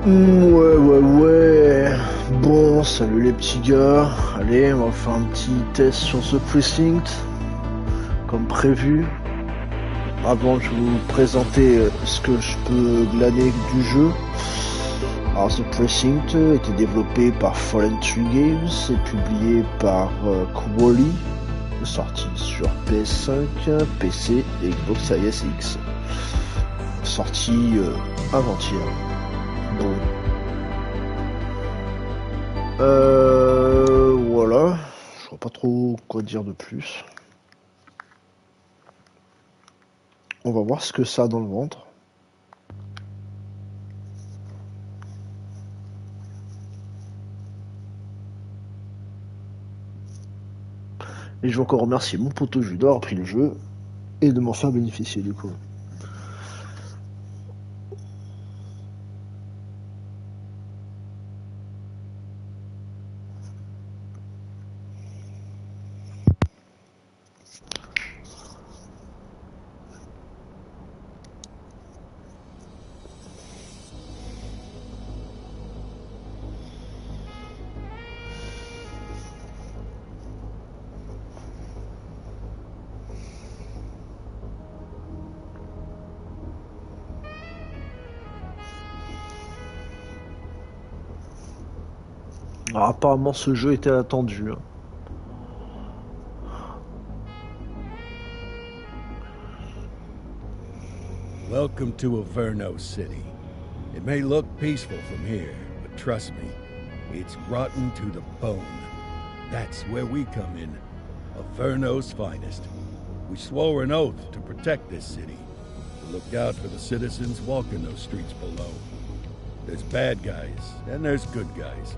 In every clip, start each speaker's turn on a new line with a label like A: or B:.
A: Ouais. Bon, salut les petits gars. Allez, on va faire un petit test sur ce Precinct, comme prévu. Avant, je vais vous présenter ce que je peux glaner du jeu. Alors, ce Precinct a été développé par Fallen Tree Games et publié par Quali, sorti sur PS5, PC et Xbox Series X. Sorti avant-hier. Bon. Voilà. Je vois pas trop quoi dire de plus. On va voir ce que ça a dans le ventre. Et je veux encore remercier mon poteau Judas d'avoir pris le jeu et de m'en faire bénéficier du coup. Alors, apparemment ce jeu était attendu.
B: Welcome to Averno City. It may look peaceful from here, but trust me, it's rotten to the bone. That's where we come in. Averno's finest. We swore an oath to protect this city, to look out for the citizens walking those streets below. There's bad guys, and there's good guys.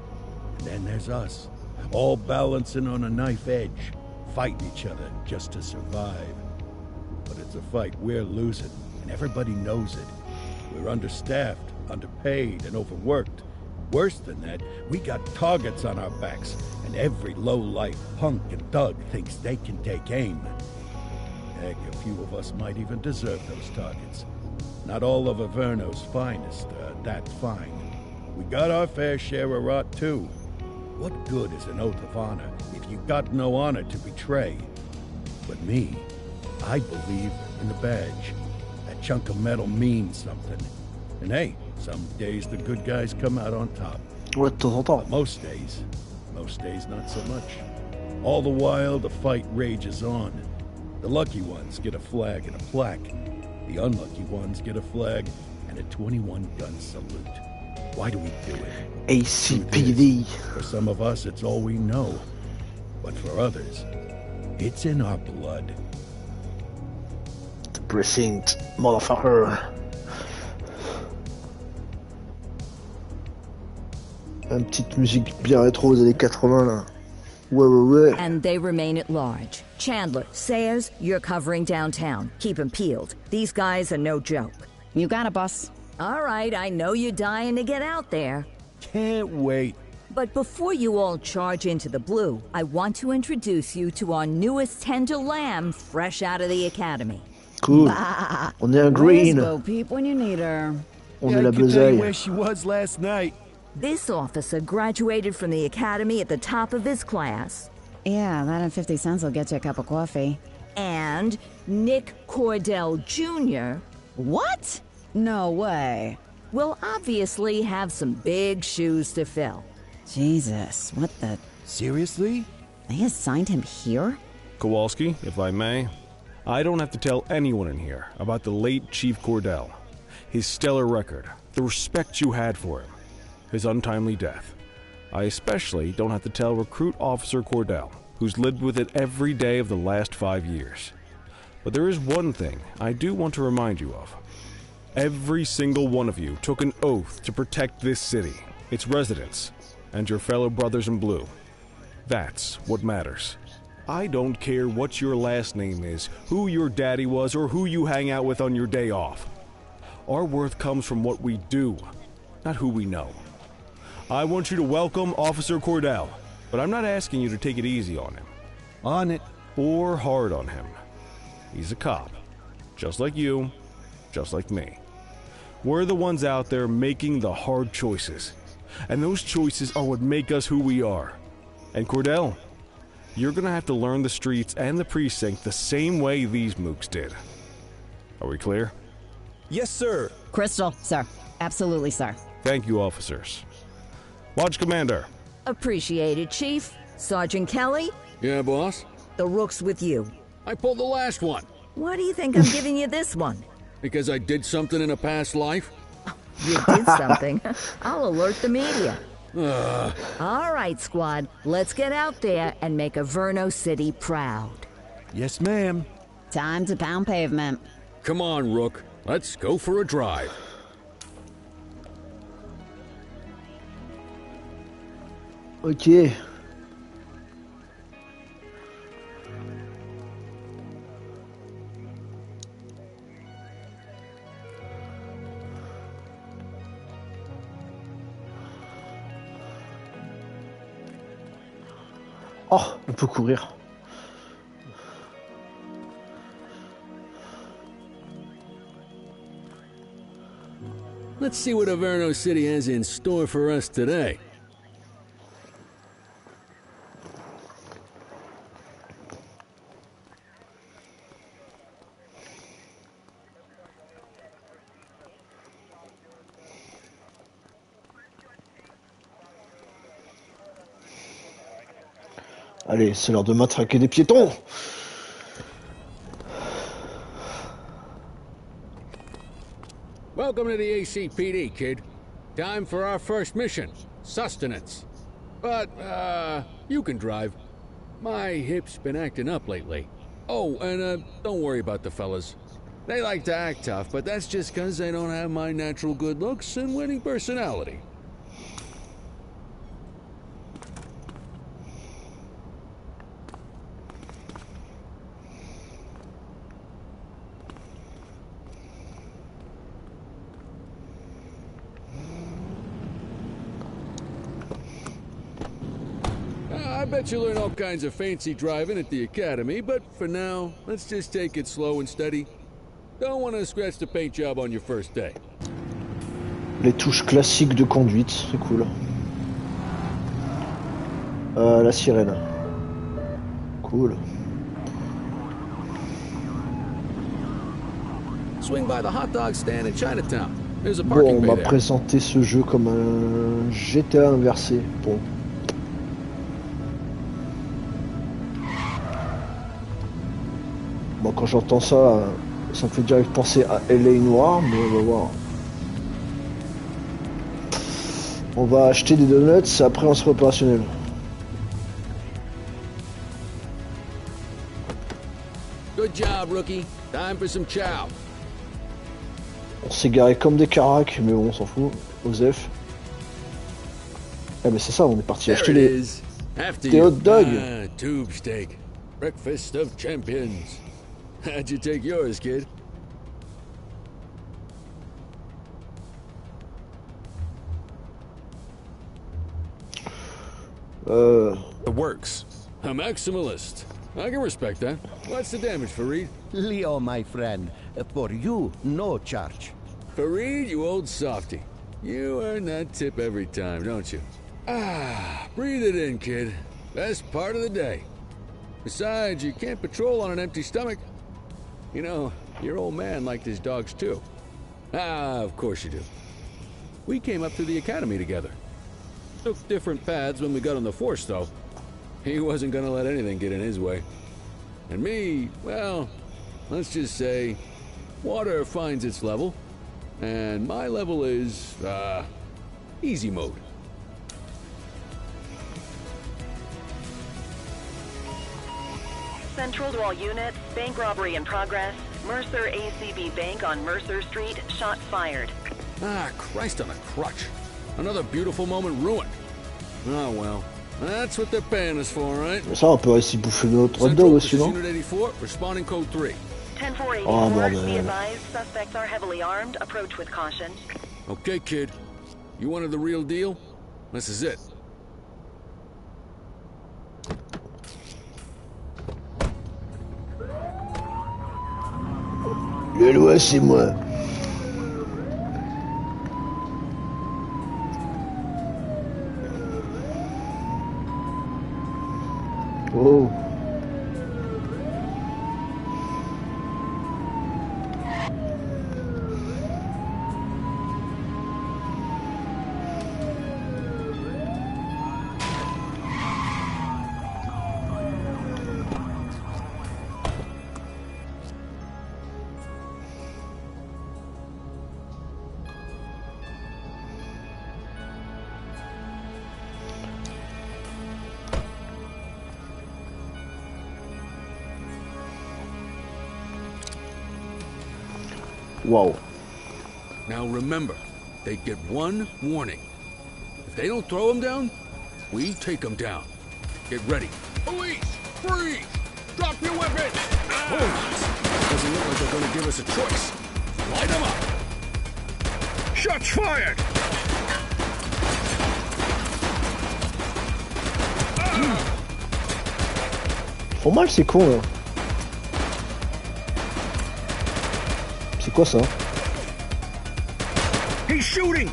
B: And then there's us, all balancing on a knife edge, fighting each other just to survive. But it's a fight we're losing, and everybody knows it. We're understaffed, underpaid, and overworked. Worse than that, we got targets on our backs, and every low-life punk and thug thinks they can take aim. Heck, a few of us might even deserve those targets. Not all of Averno's finest are that fine. We got our fair share of rot, too. What good is an oath of honor if you got no honor to betray? But me, I believe in the badge. That chunk of metal means something. And hey, some days the good guys come out on top.
A: Ouais, de temps en temps.
B: But most days not so much. All the while, the fight rages on. The lucky ones get a flag and a plaque. The unlucky ones get a flag and a 21-gun salute. Why do we do it?
A: ACPD.
B: For some of us, it's all we know. But for others, it's in our blood.
A: The Precinct, motherfucker. Une petite musique bien rétro des années 80 là. Ouais.
C: And they remain at large. Chandler, Sayers, you're covering downtown. Keep 'em peeled. These guys are no joke.
D: You got it, boss.
C: All right, I know you're dying to get out there.
B: Can't wait.
C: But before you all charge into the blue, I want to introduce you to our newest tender lamb fresh out of the academy.
A: Cool. On est un green.
D: Let's go peep when you need her.
A: On est la
B: I can tell you
A: besaille.
B: where she was last night.
C: This officer graduated from the academy at the top of his class.
D: Yeah, that and 50 cents will get you a cup of coffee.
C: And Nick Cordell Jr.
D: What? No way.
C: will obviously have some big shoes to fill.
D: Jesus, what the...
B: Seriously?
D: They assigned him here?
E: Kowalski, if I may, I don't have to tell anyone in here about the late Chief Cordell, his stellar record, the respect you had for him, his untimely death. I especially don't have to tell Recruit Officer Cordell, who's lived with it every day of the last 5 years. But there is one thing I do want to remind you of. Every single one of you took an oath to protect this city, its residents, and your fellow brothers in blue. That's what matters. I don't care what your last name is, who your daddy was, or who you hang out with on your day off. Our worth comes from what we do, not who we know. I want you to welcome Officer Cordell, but I'm not asking you to take it easy on him.
B: On it.
E: Or hard on him. He's a cop, just like you, just like me. We're the ones out there making the hard choices. And those choices are what make us who we are. And Cordell, you're gonna have to learn the streets and the precinct the same way these mooks did. Are we clear?
F: Yes, sir.
D: Crystal, sir. Absolutely, sir.
E: Thank you, officers. Lodge Commander.
C: Appreciated, Chief. Sergeant Kelly,
G: Yeah, boss?
C: the rook's with you.
G: I pulled the last one.
C: Why do you think I'm giving you this one?
G: Because I did something in a past life?
C: You did something. I'll alert the media. All right, squad. Let's get out there and make Averno City proud.
B: Yes, ma'am.
D: Time to pound pavement.
G: Come on, Rook. Let's go for a drive.
A: Ok. Oh, on peut courir.
G: Let's see what Averno City has in store for us today.
A: Allez, c'est l'heure de matraquer des piétons.
G: Welcome to the ACPD, kid. Time for our first mission, sustenance. But, you can drive. My hip's been acting up lately. Oh, and, don't worry about the fellas. They like to act tough, but that's just 'cause they don't have my natural good looks and winning personality. I bet you learn all kinds of fancy driving at the academy, but for now, let's just take it slow and steady. Don't want to scratch the paint job on your first day.
A: Les touches classiques de conduite, c'est cool. La sirène. Cool.
G: Swing by the hot dog stand in Chinatown. There's a
A: Bon,
G: parking
A: on
G: bay
A: m'a
G: there.
A: présenté ce jeu comme un GTA inversé. Bon. Bon, quand j'entends ça, ça me fait direct penser à LA Noir, mais on va voir. On va acheter des donuts et après on sera opérationnel.
G: Good job, rookie. Time for some chow.
A: On s'est garé comme des caracs, mais bon, on s'en fout. Osef. Eh, mais c'est ça, on est parti
G: There
A: acheter
G: it
A: les...
G: is. After
A: des
G: you.
A: hot dogs.
G: Ah, tube steak. Breakfast of champions. How'd you take yours, kid?
F: The works.
G: A maximalist. I can respect that. What's the damage, Fareed?
B: Leo, my friend. For you, no charge.
G: Fareed, you old softy. You earn that tip every time, don't you? Ah, breathe it in, kid. Best part of the day. Besides, you can't patrol on an empty stomach. You know, your old man liked his dogs too. Ah, of course you do. We came up through the academy together. Took different paths when we got on the force, though. He wasn't gonna let anything get in his way. And me, well, let's just say, water finds its level, and my level is, easy mode.
H: Central to all units, bank robbery in progress. Mercer ACB Bank on Mercer Street, shots fired.
G: Ah, Christ on a crutch. Another beautiful moment ruined. Oh well, that's what they're paying us for, right?
A: Ça, on peut aussi bouffer notre hot
G: Central,
A: dog
G: this
A: aussi,
G: is
A: non?
G: Unit 84, responding code 3.
H: 10-484,
A: Oh, bordel.
H: be advised, suspects are heavily armed. Approach with caution.
G: Okay, kid. You wanted the real deal? This is it.
A: Le loi, c'est moi. Oh. Wow.
G: Now remember, they get one warning. If they don't throw them down, we take them down. Get ready. Police! Freeze! Drop your weapons! Doesn't look like they're gonna give us a choice. Light them up! Shots fired!
A: Font mal ces cons là. C'est quoi ça?
G: He's shooting!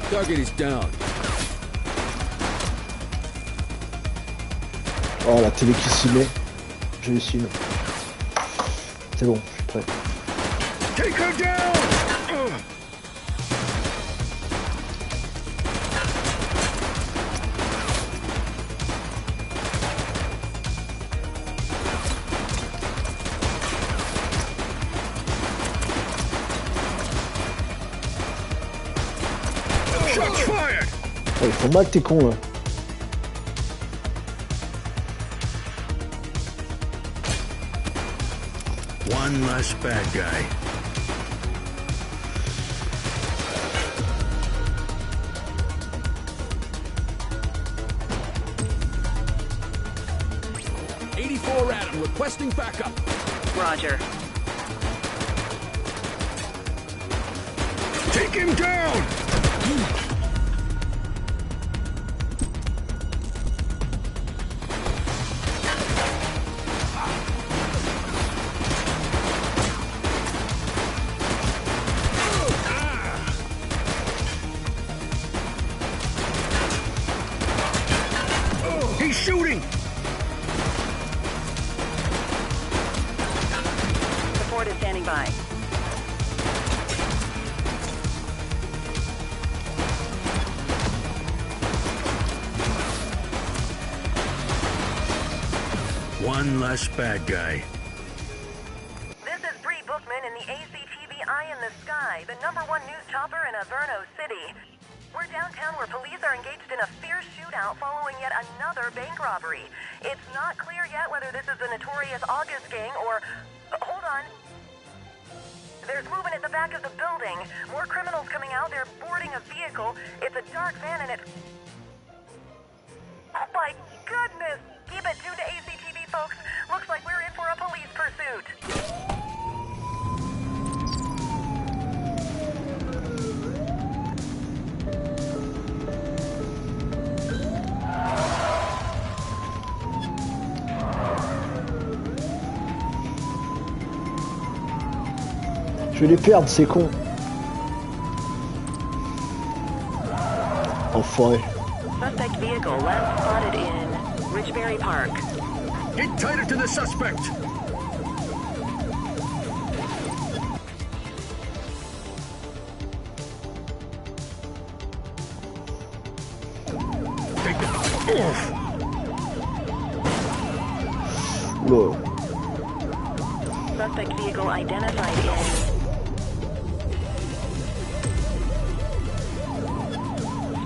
G: Target is down.
A: Oh la télé qui s'y met. J'ai réussi. C'est bon, je suis prêt.
G: Take her down! Shots fired!
A: Oh, ils font mal tes cons là.
G: One less bad guy. '84 Adam requesting backup.
H: Roger.
G: Take him down! He's shooting!
H: Support is standing by.
G: One less bad guy.
H: This is Bree Bookman in the ACTV Eye in the Sky, the #1 news chopper in Averno City. We're downtown where police are engaged in a fierce shootout following yet another bank robbery. It's not clear yet whether this is the notorious August gang or... hold on. There's movement at the back of the building. More criminals coming out. They're boarding a vehicle. It's a dark van and it's... oh my goodness! Keep it tuned to ACTV, folks. Looks like we're in for a police pursuit.
A: Je vais les perdre ces cons. Enfoiré.
H: Suspect vehicle last spotted in Richberry Park.
G: Get tighter to the suspect! Take it off!
A: Oula.
H: Suspect vehicle identified in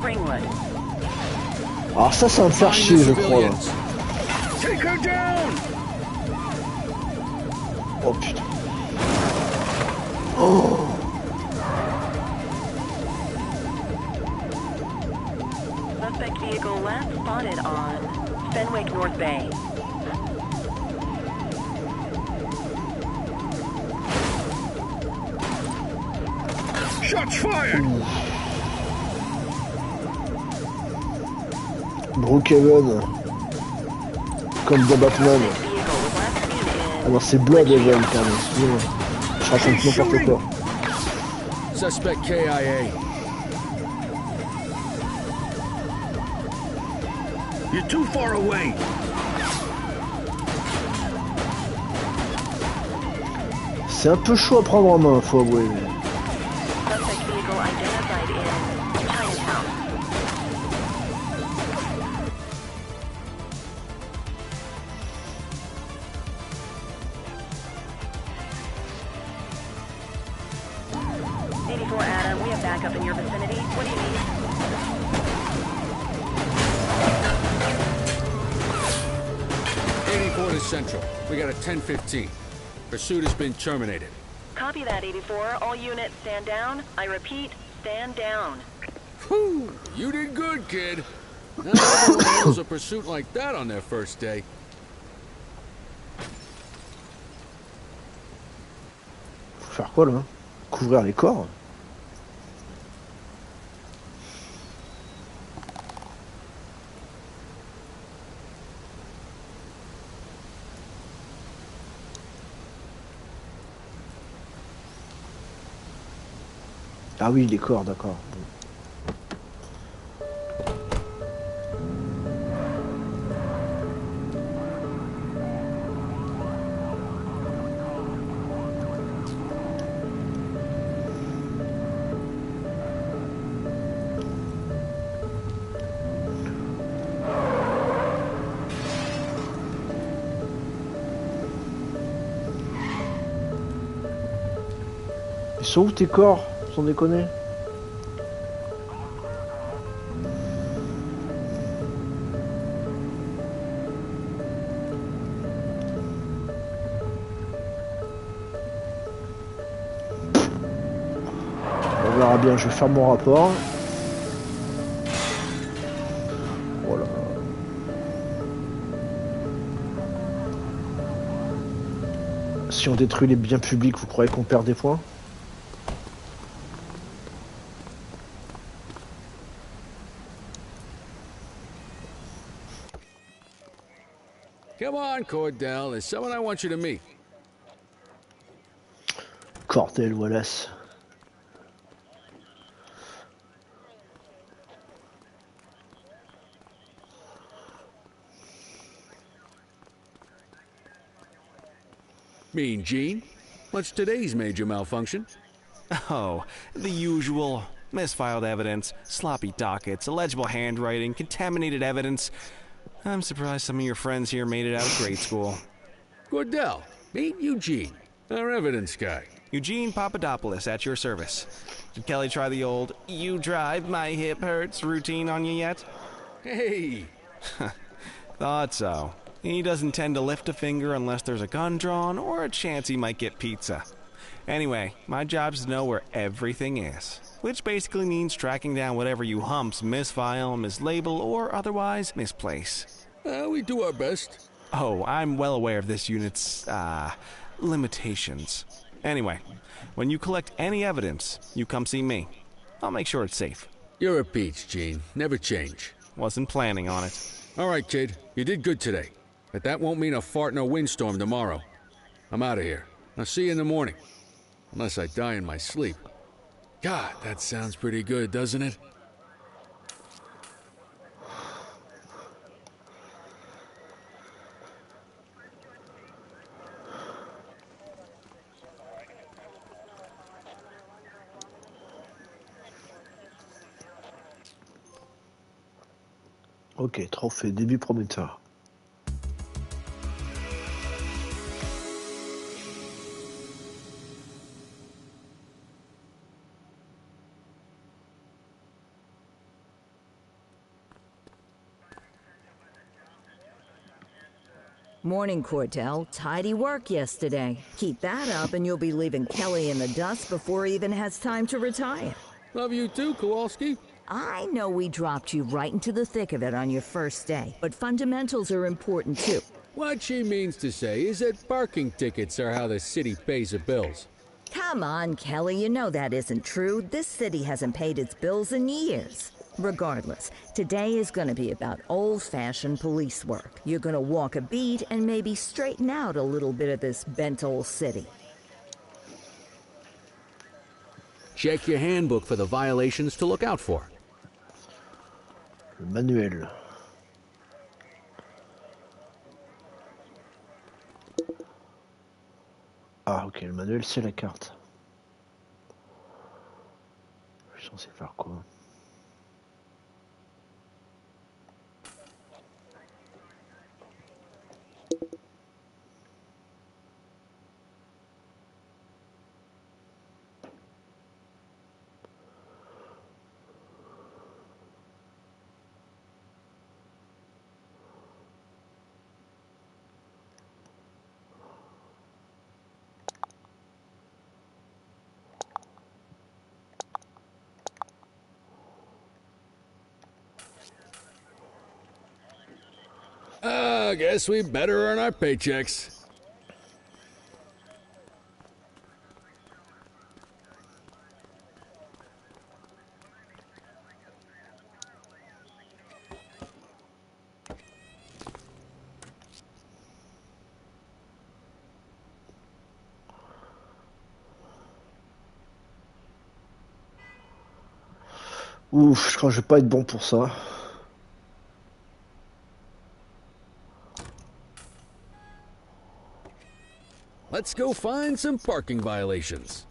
H: Springwood.
A: Alors ça va me faire chier je crois.
G: Take her down!
A: Oh putain. Oh.
H: Suspect vehicle last spotted on Fenwick North Bay.
G: Shots fired!
A: Brookhaven. Comme dans Batman. Ah non, c'est Bloodhaven, pardon, excusez-moi. Je raconte n'importe quoi.
G: Suspect KIA.
I: You're too far away.
A: C'est un peu chaud à prendre en main, faut avouer.
H: Suspect vehicle identified in Chinatown. Adam, we have backup in your vicinity. What do you need?
G: To Central. We got a 10-15. Pursuit has been terminated.
H: Copy that, 84. All units stand down. I repeat, stand down.
G: Whew, you did good, kid. Not everyone handles a pursuit like that on their first day.
A: Faut faire quoi là? Couvrir les corps? Ah oui, les corps, d'accord. Ils sont où tes corps? Sans déconner. On verra bien, je vais faire mon rapport. Voilà. Si on détruit les biens publics, vous croyez qu'on perd des points?
G: Come on, Cordell. There's someone I want you to meet.
A: Cordell Wallace.
G: Mean Gene? What's today's major malfunction?
E: Oh, the usual. Misfiled evidence, sloppy dockets, illegible handwriting, contaminated evidence. I'm surprised some of your friends here made it out of grade school.
G: Cordell, meet Eugene, our evidence guy.
E: Eugene Papadopoulos at your service. Did Kelly try the old, "you drive, my hip hurts" routine on you yet?
G: Hey!
E: Thought so. He doesn't tend to lift a finger unless there's a gun drawn or a chance he might get pizza. Anyway, my job's to know where everything is, which basically means tracking down whatever you humps misfile, mislabel, or otherwise misplace.
G: We do our best.
E: Oh, I'm well aware of this unit's, limitations. Anyway, when you collect any evidence, you come see me. I'll make sure it's safe.
G: You're a peach, Gene. Never change.
E: Wasn't planning on it.
G: All right, kid. You did good today. But that won't mean a fart in a windstorm tomorrow. I'm out of here. I'll see you in the morning. Unless I die in my sleep. God, that sounds pretty good, doesn't it?
A: Ok, trophée, début prometteur.
C: Morning, Cordell. Tidy work yesterday. Keep that up and you'll be leaving Kelly in the dust before he even has time to retire.
G: Love you too, Kowalski.
C: I know we dropped you right into the thick of it on your first day, but fundamentals are important too.
G: What she means to say is that parking tickets are how the city pays the bills.
C: Come on, Kelly, you know that isn't true. This city hasn't paid its bills in years. Regardless, today is going to be about old-fashioned police work. You're going to walk a beat and maybe straighten out a little bit of this bent old city.
G: Check your handbook for the violations to look out for.
A: Le manuel. Ah, ok, le manuel, c'est la carte. Je suis censé faire quoi?
G: I guess we better earn our paychecks.
A: Ouf, je crois que je vais pas être bon pour ça.
G: Let's go find some parking violations.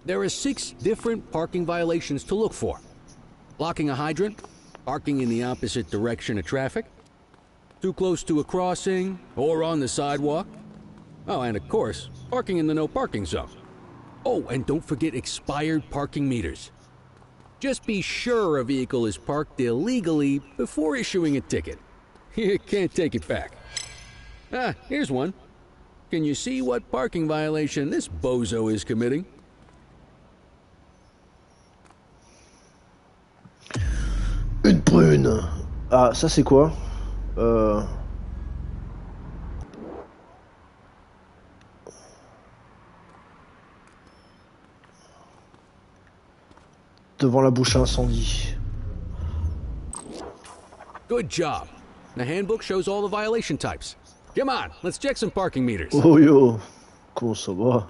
G: There are 6 different parking violations to look for. Blocking a hydrant, parking in the opposite direction of traffic, too close to a crossing or on the sidewalk. Oh, and of course, parking in the no parking zone. Oh, and don't forget expired parking meters. Just be sure a vehicle is parked illegally before issuing a ticket. You can't take it back. Ah, here's one. Can you see what parking violation this bozo is committing?
A: Une brune. Ah, ça c'est quoi? Devant la bouche à incendie.
G: Good job. The handbook shows all the violation types. Come on, let's check some parking meters.
A: Oh yo, comment ça va?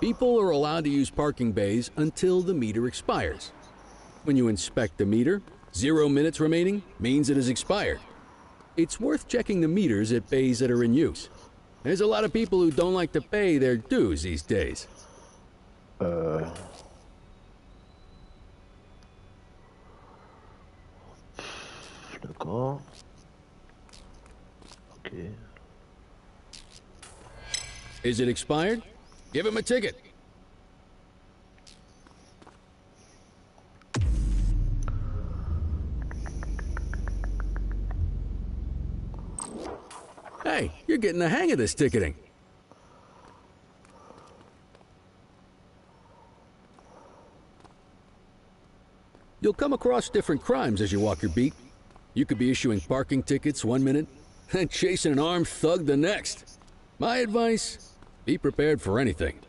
G: People are allowed to use parking bays until the meter expires. When you inspect the meter, 0 minutes remaining means it has expired. It's worth checking the meters at bays that are in use. There's a lot of people who don't like to pay their dues these days.
A: D'accord. Ok.
G: Is it expired? Give him a ticket. Hey, you're getting the hang of this ticketing. You'll come across different crimes as you walk your beat. You could be issuing parking tickets 1 minute and chasing an armed thug the next. My advice, be prepared for anything.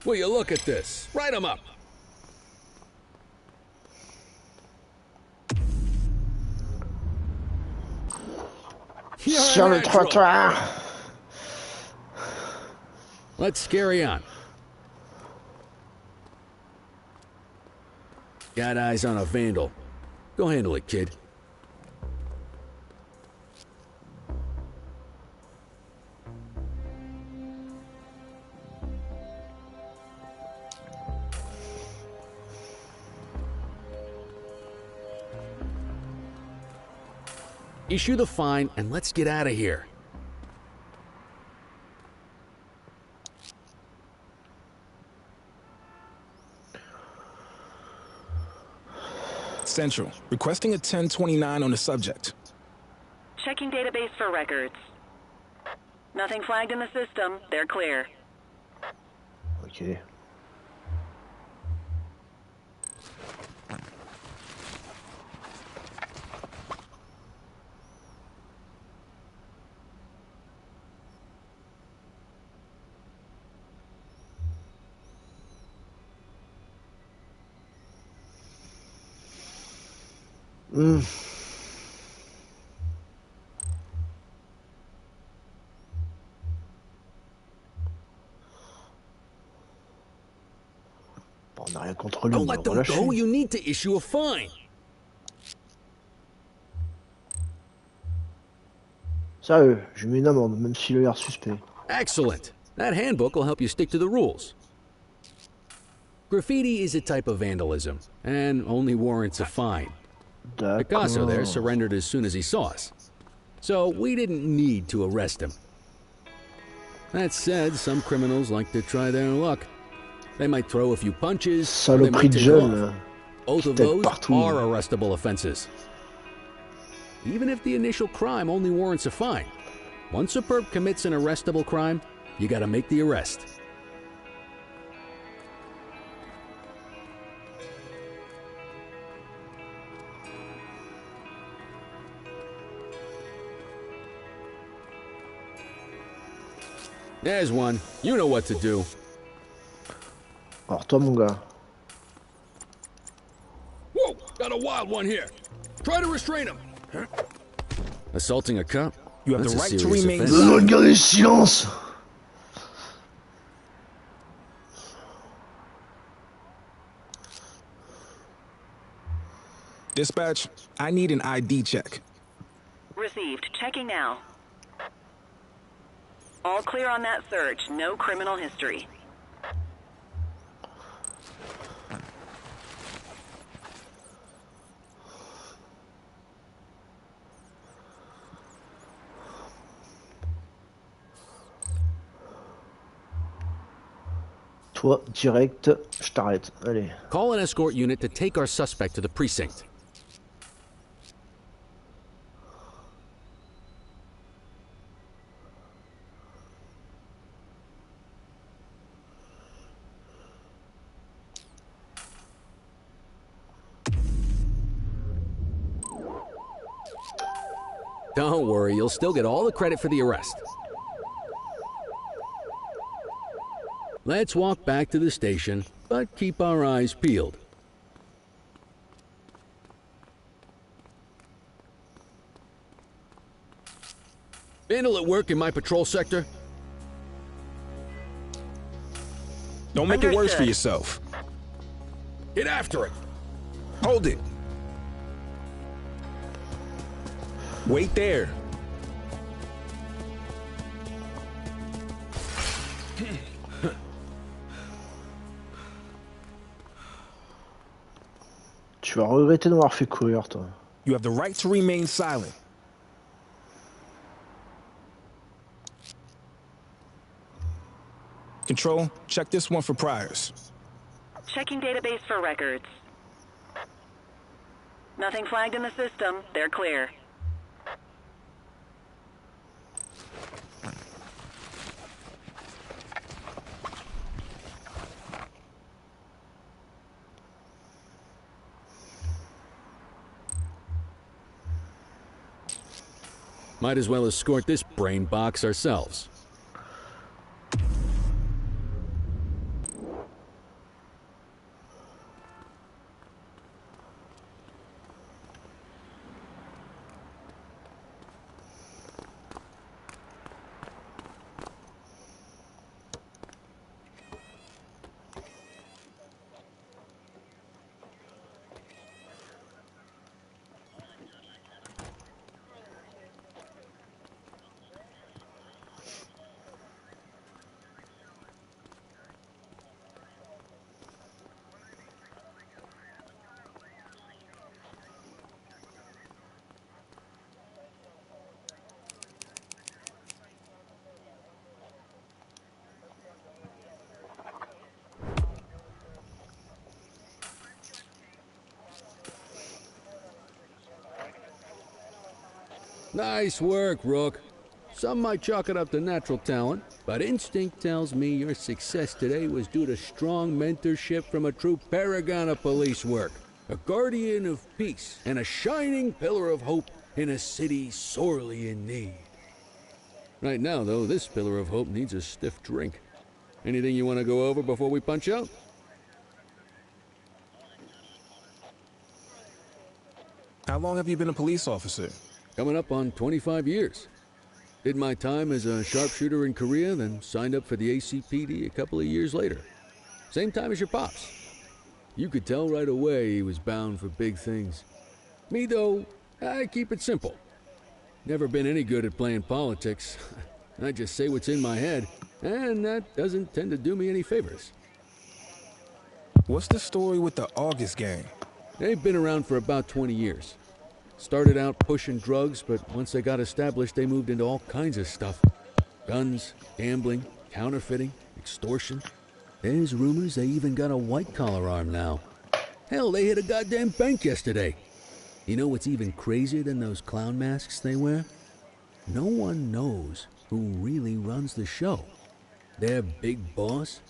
G: Will you look at this? Write them up.
A: Sur le trottoir.
G: Let's carry on. Got eyes on a vandal. Go handle it, kid. Issue the fine and let's get out of here.
I: Central, requesting a 1029 on the subject.
H: Checking database for records. Nothing flagged in the system. They're clear.
A: Ok. On n'a rien contre lui,
G: Don't
A: on va
G: let
A: le
G: them
A: relâcher.
G: go. You need to issue a fine.
A: Sérieux, je lui mets une amende, même s'il a l'air suspect.
G: Excellent. That handbook will help you stick to the rules. Graffiti is a type of vandalism, and only warrants a fine. Picasso there
A: D'accord.
G: surrendered as soon as he saw us. So we didn't need to arrest him. That said, some criminals like to try their luck. They might throw a few punches, or they
A: Saloperie
G: might
A: de
G: take
A: jeune,
G: off.
A: là.
G: Both of
A: Tête
G: those
A: partout.
G: are arrestable offenses. Even if the initial crime only warrants a fine, once a perp commits an arrestable crime, you gotta make the arrest. There's one. You know what to do.
A: Alors toi, mon gars.
G: Whoa! Got a wild one here. Try to restrain him. Assaulting a cop?
I: You have
G: That's
I: the
G: a
I: right to
G: serious
I: remain
G: offense.
A: Besoin de garder silence.
I: Dispatch, I need an ID check.
H: Received. Checking now. All clear on that search. No criminal history.
A: Toi, direct, je t'arrête. Allez.
G: Call an escort unit to take our suspect to the precinct. Don't worry, you'll still get all the credit for the arrest. Let's walk back to the station, but keep our eyes peeled. Vandal at work in my patrol sector?
I: Don't make it worse for
H: Understood.
I: yourself.
G: Get after it!
I: Hold it. Wait there.
A: Tu vas regretter de m'avoir fait courir, toi.
I: You have the right to remain silent. Control, check this one for priors.
H: Checking database for records. Nothing flagged in the system. They're clear.
G: Might as well escort this brain box ourselves. Nice work, Rook. Some might chalk it up to natural talent, but instinct tells me your success today was due to strong mentorship from a true paragon of police work, a guardian of peace, and a shining pillar of hope in a city sorely in need. Right now, though, this pillar of hope needs a stiff drink. Anything you want to go over before we punch out?
I: How long have you been a police officer?
G: Coming up on 25 years. Did my time as a sharpshooter in Korea, then signed up for the ACPD a couple of years later. Same time as your pops. You could tell right away he was bound for big things. Me, though, I keep it simple. Never been any good at playing politics. I just say what's in my head, and that doesn't tend to do me any favors.
I: What's the story with the August gang?
G: They've been around for about 20 years. Started out pushing drugs, but once they got established, they moved into all kinds of stuff. Guns, gambling, counterfeiting, extortion. There's rumors they even got a white-collar arm now. Hell, they hit a goddamn bank yesterday. You know what's even crazier than those clown masks they wear? No one knows who really runs the show. Their big boss,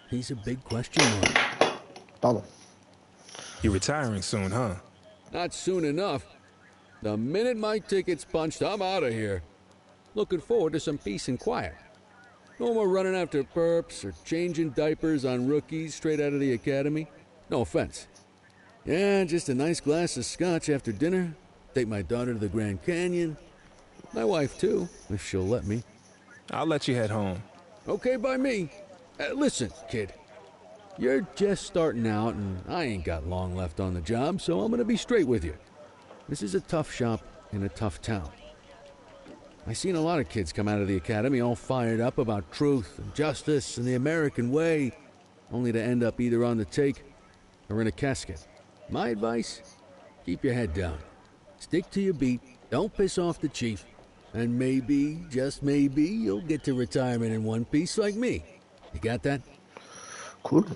G: he's a big question mark.
A: Pardon.
I: You're retiring soon, huh?
G: Not soon enough. The minute my ticket's punched, I'm out of here. Looking forward to some peace and quiet. No more running after perps or changing diapers on rookies straight out of the academy. No offense. Yeah, just a nice glass of scotch after dinner. Take my daughter to the Grand Canyon. My wife, too, if she'll let me.
I: I'll let you head home.
G: Okay by me. Listen, kid. You're just starting out, and I ain't got long left on the job, so I'm gonna be straight with you. This is a tough shop in a tough town. I seen a lot of kids come out of the academy all fired up about truth and justice and the American way, only to end up either on the take or in a casket. My advice? Keep your head down. Stick to your beat, don't piss off the chief, and maybe, just maybe, you'll get to retirement in one piece like me. You got that?
A: Cool.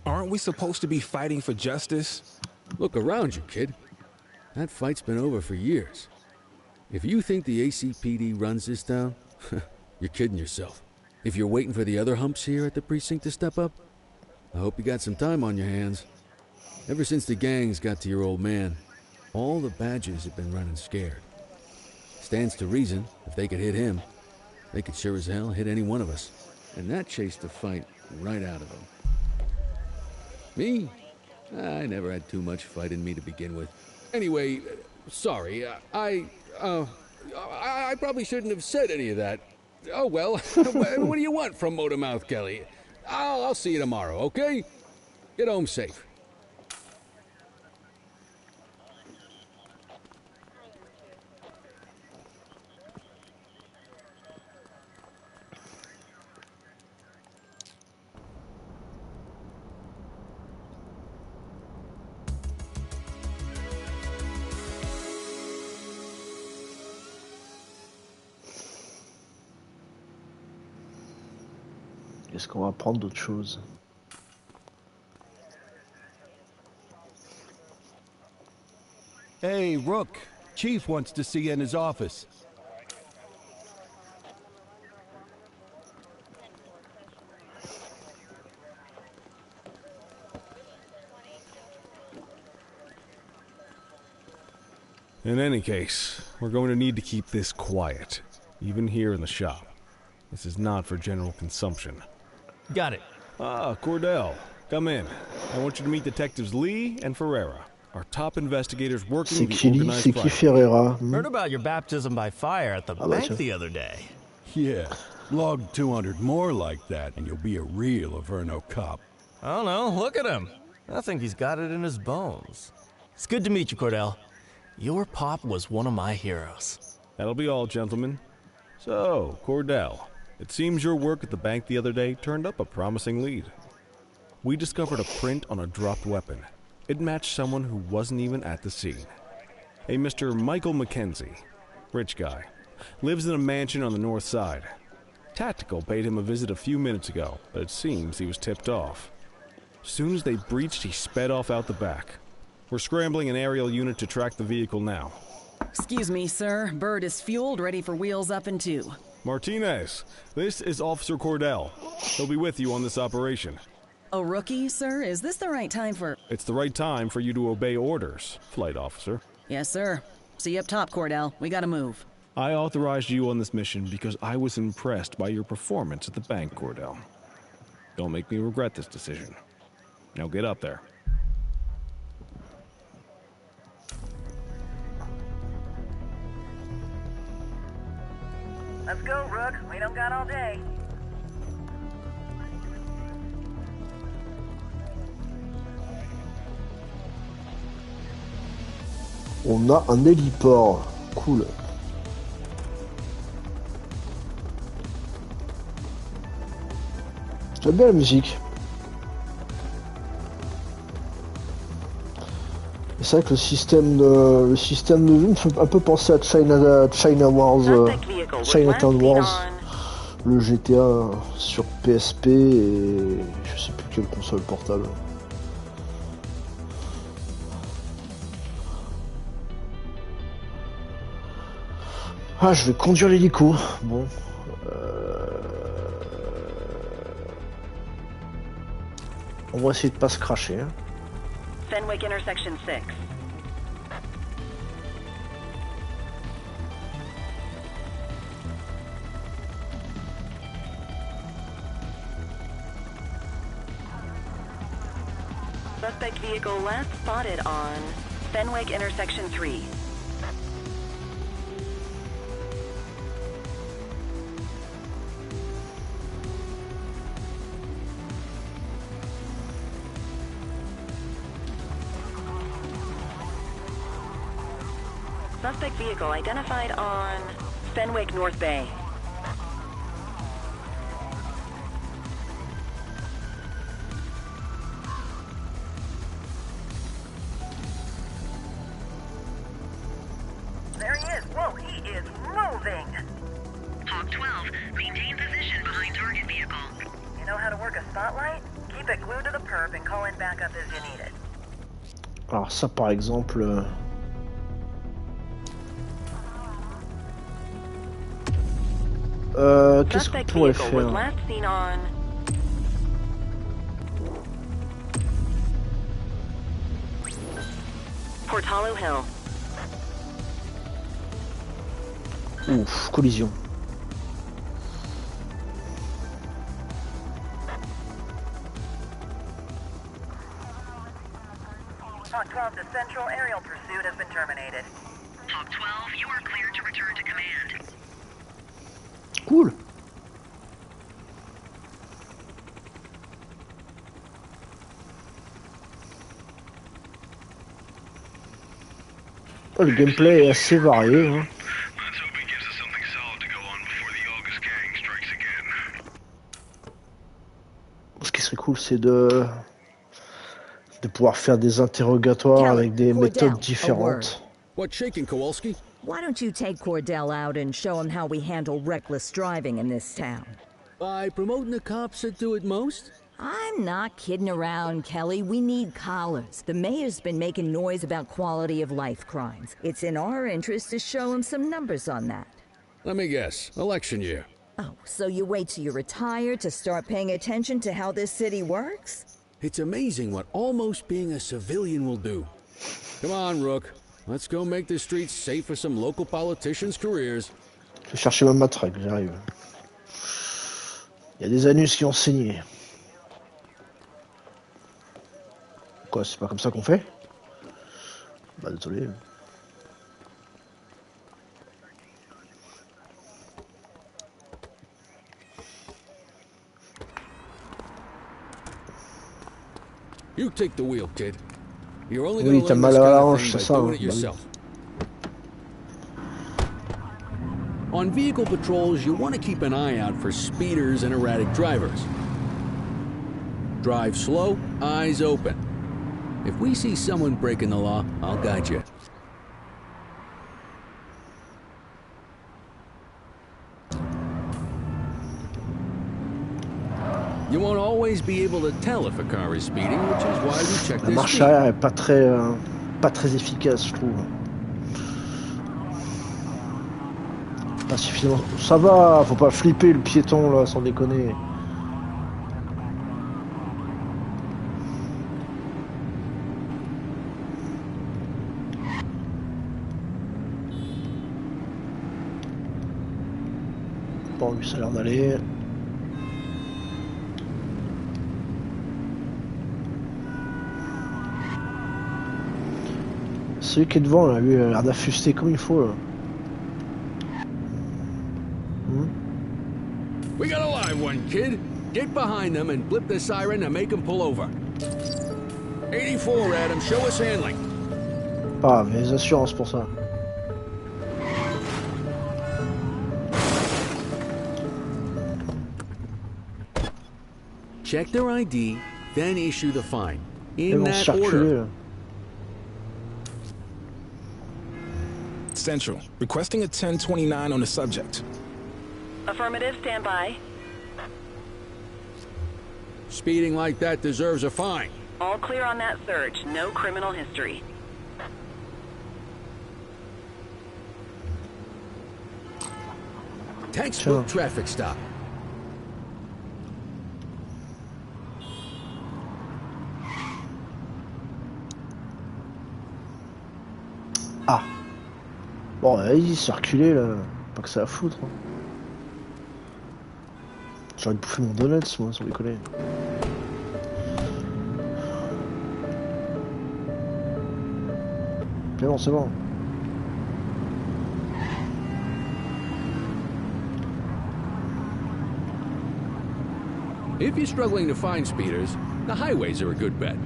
I: Aren't we supposed to be fighting for justice?
G: Look around you, kid. That fight's been over for years. If you think the ACPD runs this town, you're kidding yourself. If you're waiting for the other humps here at the precinct to step up, I hope you got some time on your hands. Ever since the gangs got to your old man, all the badges have been running scared. Stands to reason, if they could hit him, they could sure as hell hit any one of us. And that chased the fight right out of them. Me? I never had too much fight in me to begin with. Anyway, sorry, I probably shouldn't have said any of that. Oh well, what do you want from Motormouth Kelly? I'll see you tomorrow, okay? Get home safe.
A: Est-ce qu'on va prendre d'autres choses?
B: Hey, Rook. Chief wants to see you in his office.
E: In any case, we're going to need to keep this quiet, even here in the shop. This is not for general consumption.
J: Got it.
E: Ah, Cordell, come in. I want you to meet Detectives Lee and Ferreira, our top investigators working
A: C'est
E: the
A: qui lui?
E: organized
A: C'est qui
E: crime.
A: Ferreira?
J: Heard about your baptism by fire at the bank
A: tiens.
J: the other day.
B: Yeah, log 200 more like that, and you'll be a real Averno cop.
J: I don't know, look at him. I think he's got it in his bones. It's good to meet you, Cordell. Your pop was one of my heroes.
E: That'll be all, gentlemen. So, Cordell, it seems your work at the bank the other day turned up a promising lead. We discovered a print on a dropped weapon. It matched someone who wasn't even at the scene. A Mr. Michael Mackenzie, rich guy, lives in a mansion on the north side. Tactical paid him a visit a few minutes ago, but it seems he was tipped off. Soon as they breached, he sped off out the back. We're scrambling an aerial unit to track the vehicle now.
K: Excuse me, sir. Bird is fueled, ready for wheels up in 2.
E: Martinez, this is Officer Cordell. He'll be with you on this operation.
K: A rookie, sir? Is this the right time for...
E: It's the right time for you to obey orders, Flight Officer.
K: Yes, sir. See you up top, Cordell. We gotta move.
E: I authorized you on this mission because I was impressed by your performance at the bank, Cordell. Don't make me regret this decision. Now get up there.
H: Let's go, Rook. We don't got all day.
A: On a un héliport. Cool. J'aime bien la musique. C'est vrai que le système de vue me fait un peu penser à China Wars, Chinatown Wars, le GTA sur PSP et je sais plus quelle console portable. Ah, je vais conduire l'hélico. Bon. On va essayer de pas se cracher. Hein.
H: Fenwick Intersection 6. Suspect vehicle last spotted on Fenwick Intersection 3. Suspect vehicle identified on Fenwick North Bay. There he is. Whoa, he is moving.
L: Hawk 12, maintain position behind target vehicle.
H: You know how to work a spotlight? Keep it glued to the perp and call in backup as you need it.
A: Alors ça par exemple... qu'est-ce qu'on pourrait faire?
H: Portalo Hill.
A: Ouf, collision.
H: Hawk 12, the central aerial pursuit has been terminated.
L: Hawk 12, you are cleared to return to command.
A: Cool. Oh, le gameplay est assez varié. Hein. Ce qui serait cool, c'est de pouvoir faire des interrogatoires avec des méthodes différentes.
G: What's shaking, Kowalski?
C: Why don't you take Cordell out and show him how we handle reckless driving in this town?
G: By promoting the cops that do it most?
C: I'm not kidding around, Kelly. We need collars. The mayor's been making noise about quality of life crimes. It's in our interest to show him some numbers on that.
G: Let me guess. Election year.
C: Oh, so you wait till you're retired to start paying attention to how this city works?
G: It's amazing what almost being a civilian will do. Come on, Rook. Let's go make the streets safe for some local politicians' careers.
A: Je vais chercher ma matraque, j'arrive. Il y a des anus qui ont saigné. Quoi, c'est pas comme ça qu'on fait? Bah désolé.
G: You take the wheel, kid. You're only
A: Oui,
G: gonna
A: t'as
G: learn
A: mal
G: this
A: à la
G: kind of
A: hanche,
G: thing
A: c'est
G: by
A: ça.
G: doing it yourself. On vehicle patrols, you want to keep an eye out for speeders and erratic drivers. Drive slow, eyes open. If we see someone breaking the law, I'll guide you. You won't always be able to tell if a car is speeding, which is why we check
A: La
G: this
A: marche
G: speed.
A: arrière est pas très efficace, je trouve. Pas suffisamment. Ça va, faut pas flipper le piéton là, sans déconner. Bon, lui ça a l'air d'aller. Celui qui est devant là, lui, il a l'air d'affuster comme il faut là.
G: We got a live one, kid. Get behind them and blip the siren to make them pull over. 84, Adam, show us handling.
A: Ah, mais les assurances pour ça.
G: Check their ID, then issue the fine.
A: Ils
G: In
A: vont
G: that
A: circuler
G: order.
A: là.
I: Central, requesting a 1029 on the subject.
L: Affirmative, stand by.
G: Speeding like that deserves a fine.
L: All clear on that search. No criminal history.
G: Textbook traffic stop.
A: Ah. Bon, vas-y, circuler là. Pas que ça à foutre. Hein. J'ai envie de bouffer mon donut, moi, sans déconner. Mais bon, c'est bon.
G: If you're struggling to find speeders, the highways are a good bet.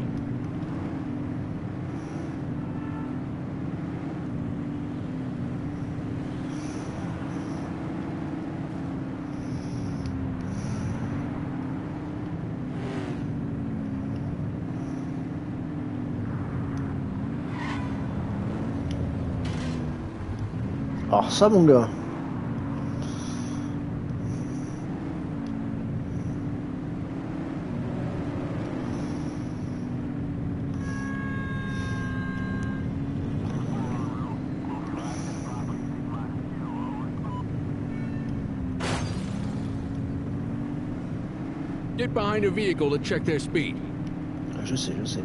A: Alors ça, mon gars.
G: Get behind a vehicle to check their speed.
A: Je sais, je sais.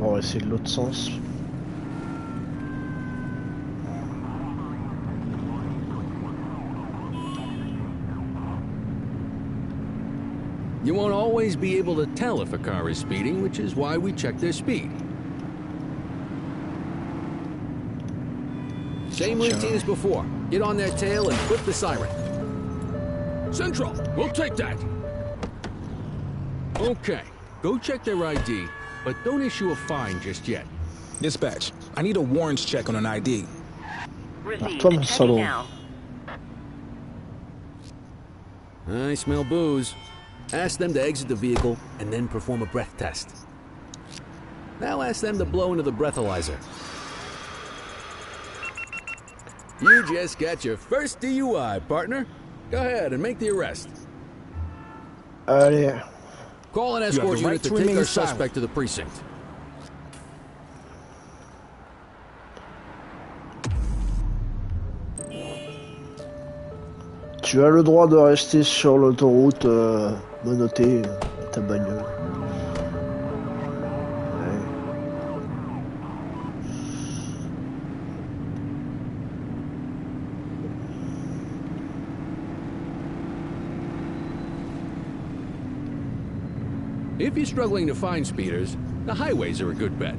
A: On va essayer de l'autre sens.
G: You won't always be able to tell if a car is speeding, which is why we check their speed. Same routine as before. Get on their tail and flip the siren. Central, we'll take that. Okay, go check their ID, but don't issue a fine just yet.
I: Dispatch, I need a warrants check on an ID.
L: Received.
A: Toi, mon
L: Checking
A: salaud.
L: now.
G: I smell booze. Ask them to exit the vehicle and then perform a breath test. Now ask them to blow into the breathalyzer. You just got your first DUI, partner. Go ahead and make the arrest.
A: Allez.
G: Call an
I: You have the
G: escort
I: right
G: unit
I: to
G: to take
I: remain
G: our
I: silent.
G: suspect to the precinct.
A: Tu as le droit de rester sur l'autoroute menottée ta bagnole. Ouais.
G: If you're struggling to find speeders, the highways are a good bet.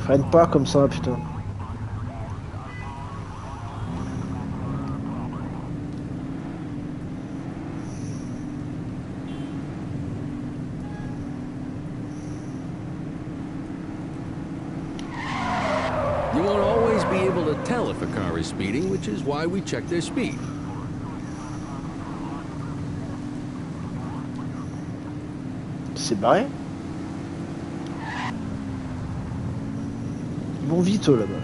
A: Freine pas comme ça, putain.
G: You won't always be able to tell if a car is speeding, which is why we check their speed.
A: C'est barré. Ils vont vite eux, là-bas.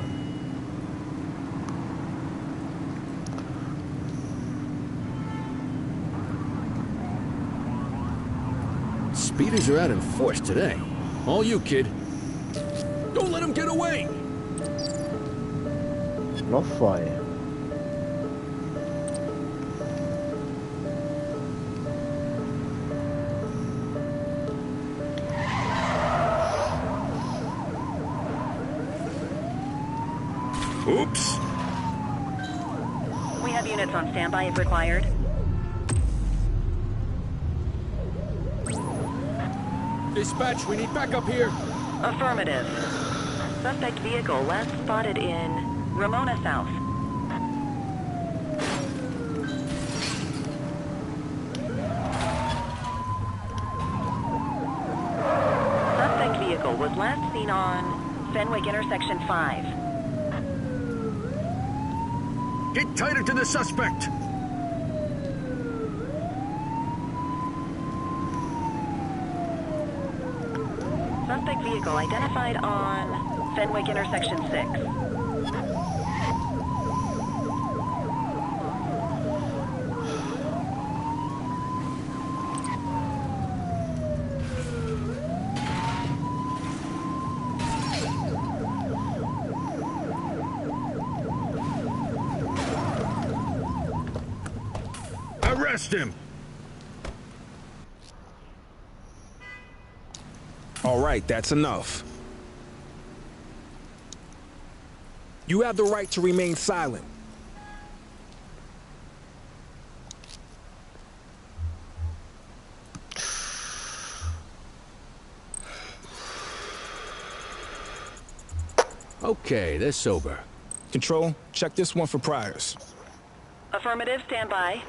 G: Speeders are out in force today. All you, kid. Don't let him get away!
A: L'enfoiré.
G: Oops!
H: We have units on standby if required.
G: Dispatch, we need backup here.
H: Affirmative. Suspect vehicle last spotted in Ramona South. Suspect vehicle was last seen on Fenwick Intersection 5.
G: Get tighter to the suspect!
H: Suspect vehicle identified on Fenwick Intersection 6.
G: Arrest him!
I: All right, that's enough. You have the right to remain silent.
G: Okay, they're sober.
I: Control, check this one for priors.
H: Affirmative, standby.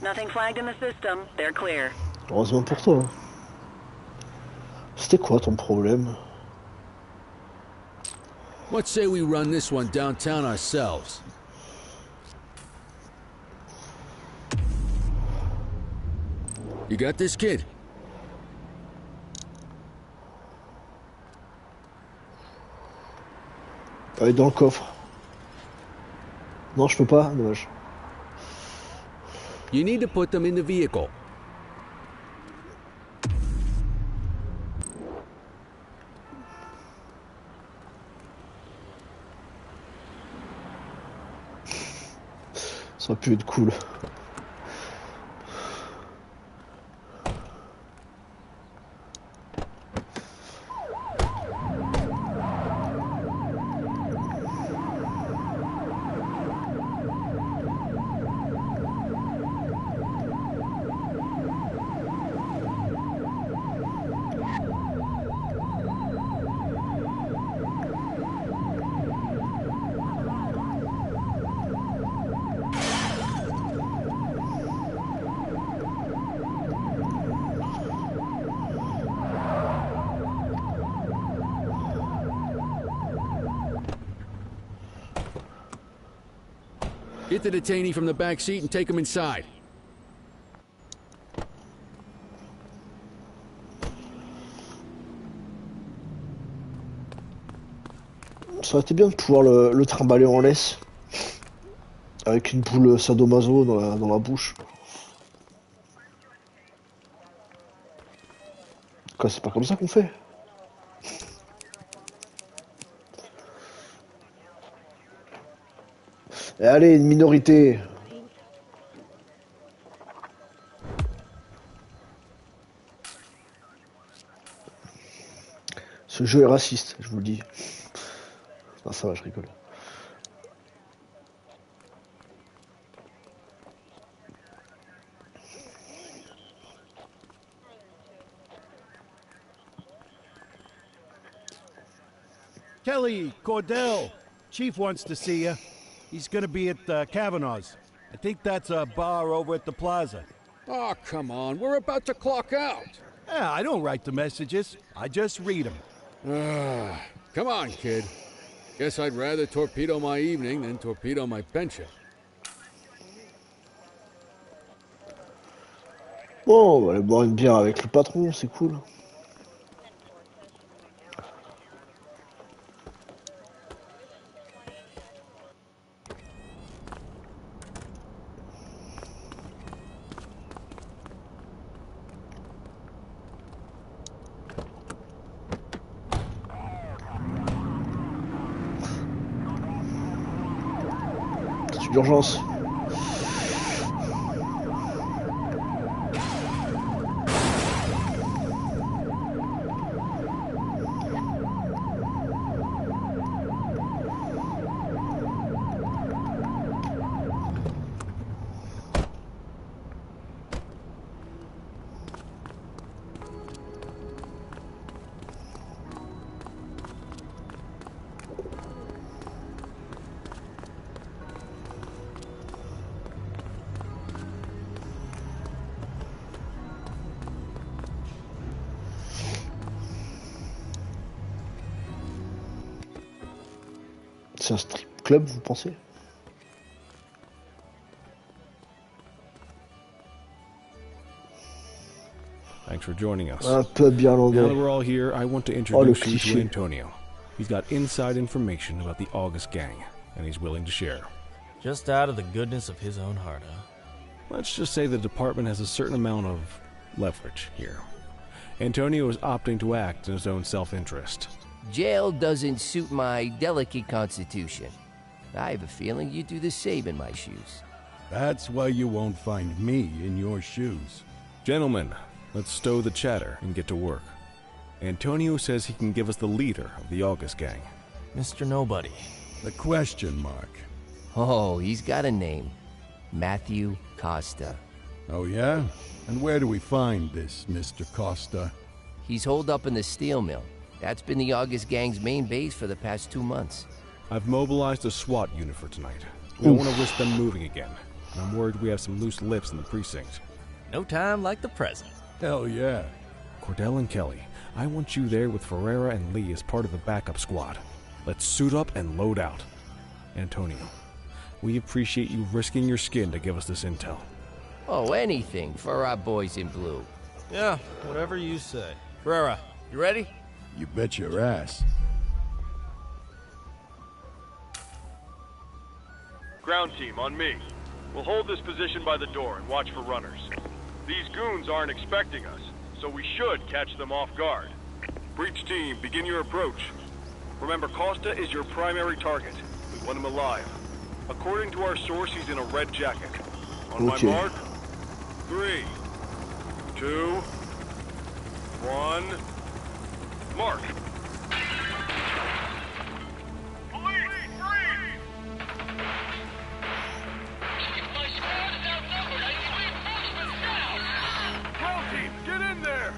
H: Nothing flagged in the system. They're clear.
A: Heureusement pour toi. C'était quoi ton problème?
G: What say we run this one downtown ourselves? You got this, kid?
A: Elle est dans le coffre. Non, je peux pas, dommage.
G: You need to put them in the vehicle.
A: Ça aurait pu être cool.
G: Get the detainee from the back seat and take him inside.
A: Ça aurait été bien de pouvoir le trimballer en laisse. Avec une boule sadomaso dans la bouche. Quoi, c'est pas comme ça qu'on fait? Et allez, une minorité. Ce jeu est raciste, je vous le dis. Non, ça va, je rigole.
B: Kelly, Cordell, Chief wants to see you. He's gonna be at Kavanaugh's. I think that's a bar over at the plaza.
G: Oh, come on. We're about to clock out.
B: Yeah, I don't write the messages. I just read them.
G: Come on, kid. Guess I'd rather torpedo my evening than torpedo my pension.
A: Bon, on va aller boire une bière avec le patron, c'est cool. D'urgence. C'est un strip club, vous pensez?
E: Thanks for joining us.
A: Un peu bien
E: Now
A: l'anglais.
E: that we're all here, I want to introduce you to Antonio. He's got inside information about the August gang, and he's willing to share.
J: Just out of the goodness of his own heart, huh?
E: Let's just say the department has a certain amount of leverage here. Antonio is opting to act in his own self-interest.
M: Jail doesn't suit my delicate constitution. I have a feeling you'd do the same in my shoes.
B: That's why you won't find me in your shoes.
E: Gentlemen, let's stow the chatter and get to work. Antonio says he can give us the leader of the August gang.
J: Mr. Nobody.
B: The question mark.
M: Oh, he's got a name. Matthew Costa.
B: Oh, yeah? And where do we find this Mr. Costa?
M: He's holed up in the steel mill. That's been the August gang's main base for the past 2 months.
E: I've mobilized a SWAT unit for tonight. We don't want to risk them moving again. And I'm worried we have some loose lips in the precinct.
J: No time like the present.
B: Hell yeah.
E: Cordell and Kelly, I want you there with Ferreira and Lee as part of the backup squad. Let's suit up and load out. Antonio, we appreciate you risking your skin to give us this intel.
M: Oh, anything for our boys in blue.
J: Yeah, whatever you say. Ferreira, you ready?
B: You bet your ass.
N: Ground team, on me. We'll hold this position by the door and watch for runners. These goons aren't expecting us, so we should catch them off guard. Breach team, begin your approach. Remember, Costa is your primary target. We want him alive. According to our source, he's in a red jacket. On my mark, 3, 2, 1, mark. Get in there!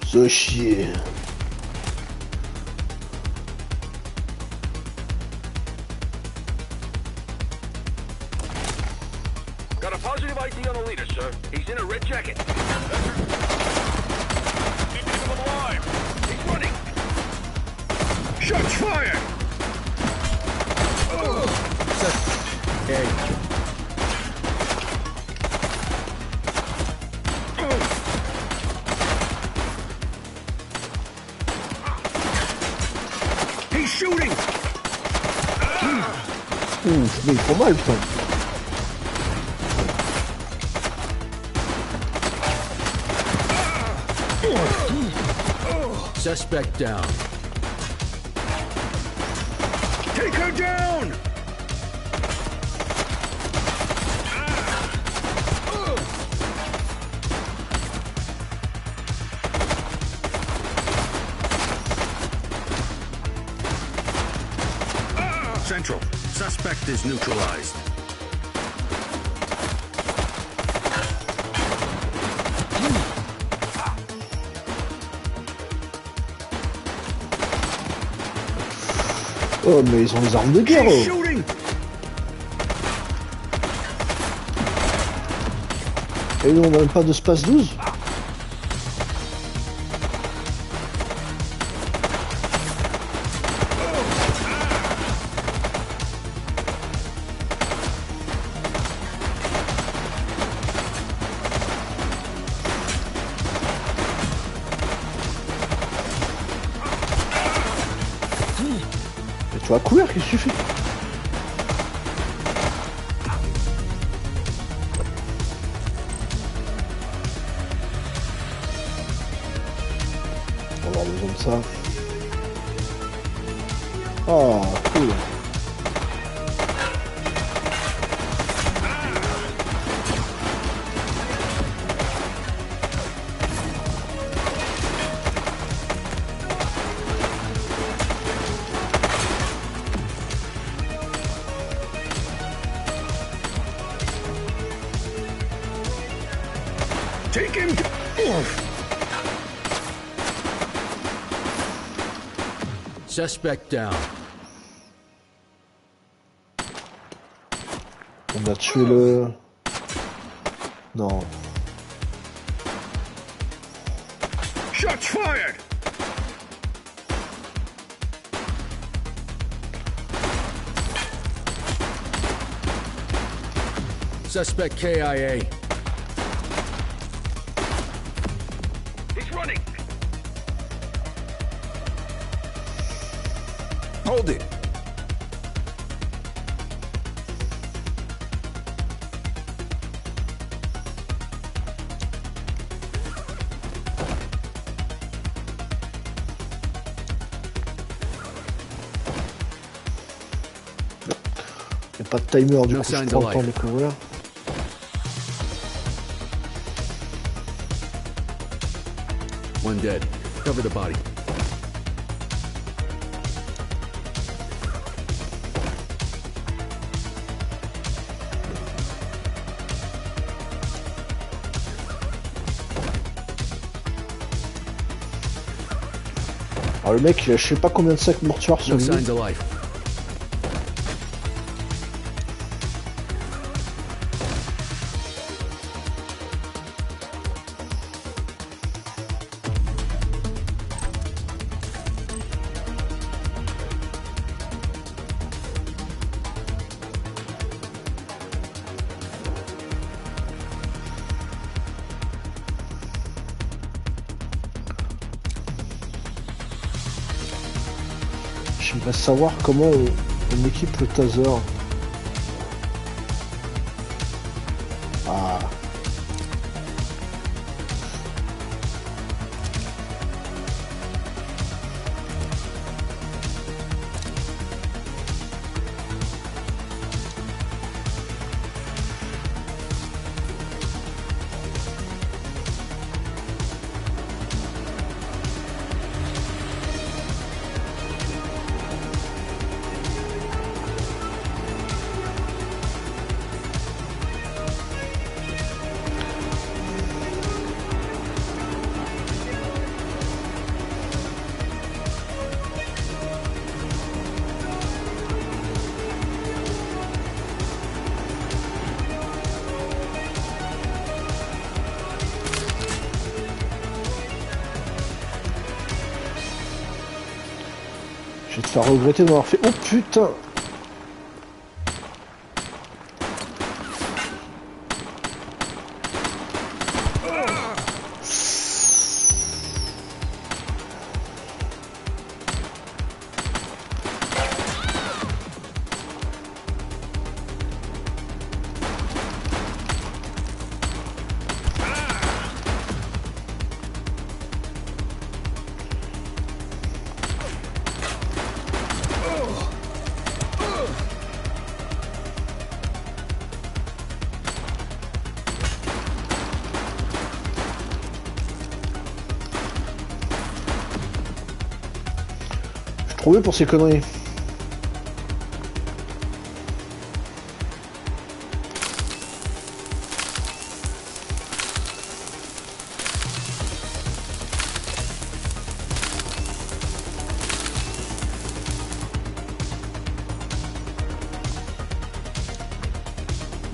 A: Ce chier.
N: Got a positive ID on the leader, sir. He's in a red jacket. Keeping him alive. He's running. Shots fired! He's shooting!
A: Mais il prend mal, putain.
G: Suspect down.
N: Take her down!
O: Central, suspect is neutralized.
A: Oh, mais ils ont des armes de guerre. Oh. Et nous, on n'a même pas de space 12. Tu vas courir, qu'est-ce que tu fais? avoir besoin de ça. Oh, cool.
O: Take him.
G: Suspect down.
A: On a tué le... Non.
O: Shots fired.
G: Suspect KIA.
O: He's running.
I: Hold it.
A: Y a pas de timer, du
G: No
A: coup je
G: signs
A: prends
G: of
A: le temps de
G: life.
A: les couvrir.
G: One dead. Cover the body.
A: Alors le mec, il a je sais pas combien de sacs mortuaires sur
G: No
A: lui.
G: signs of life.
A: J'aimerais savoir comment on équipe le taser. Ah. Je vais te faire regretter d'avoir fait... Oh putain! Trop bien pour ces conneries.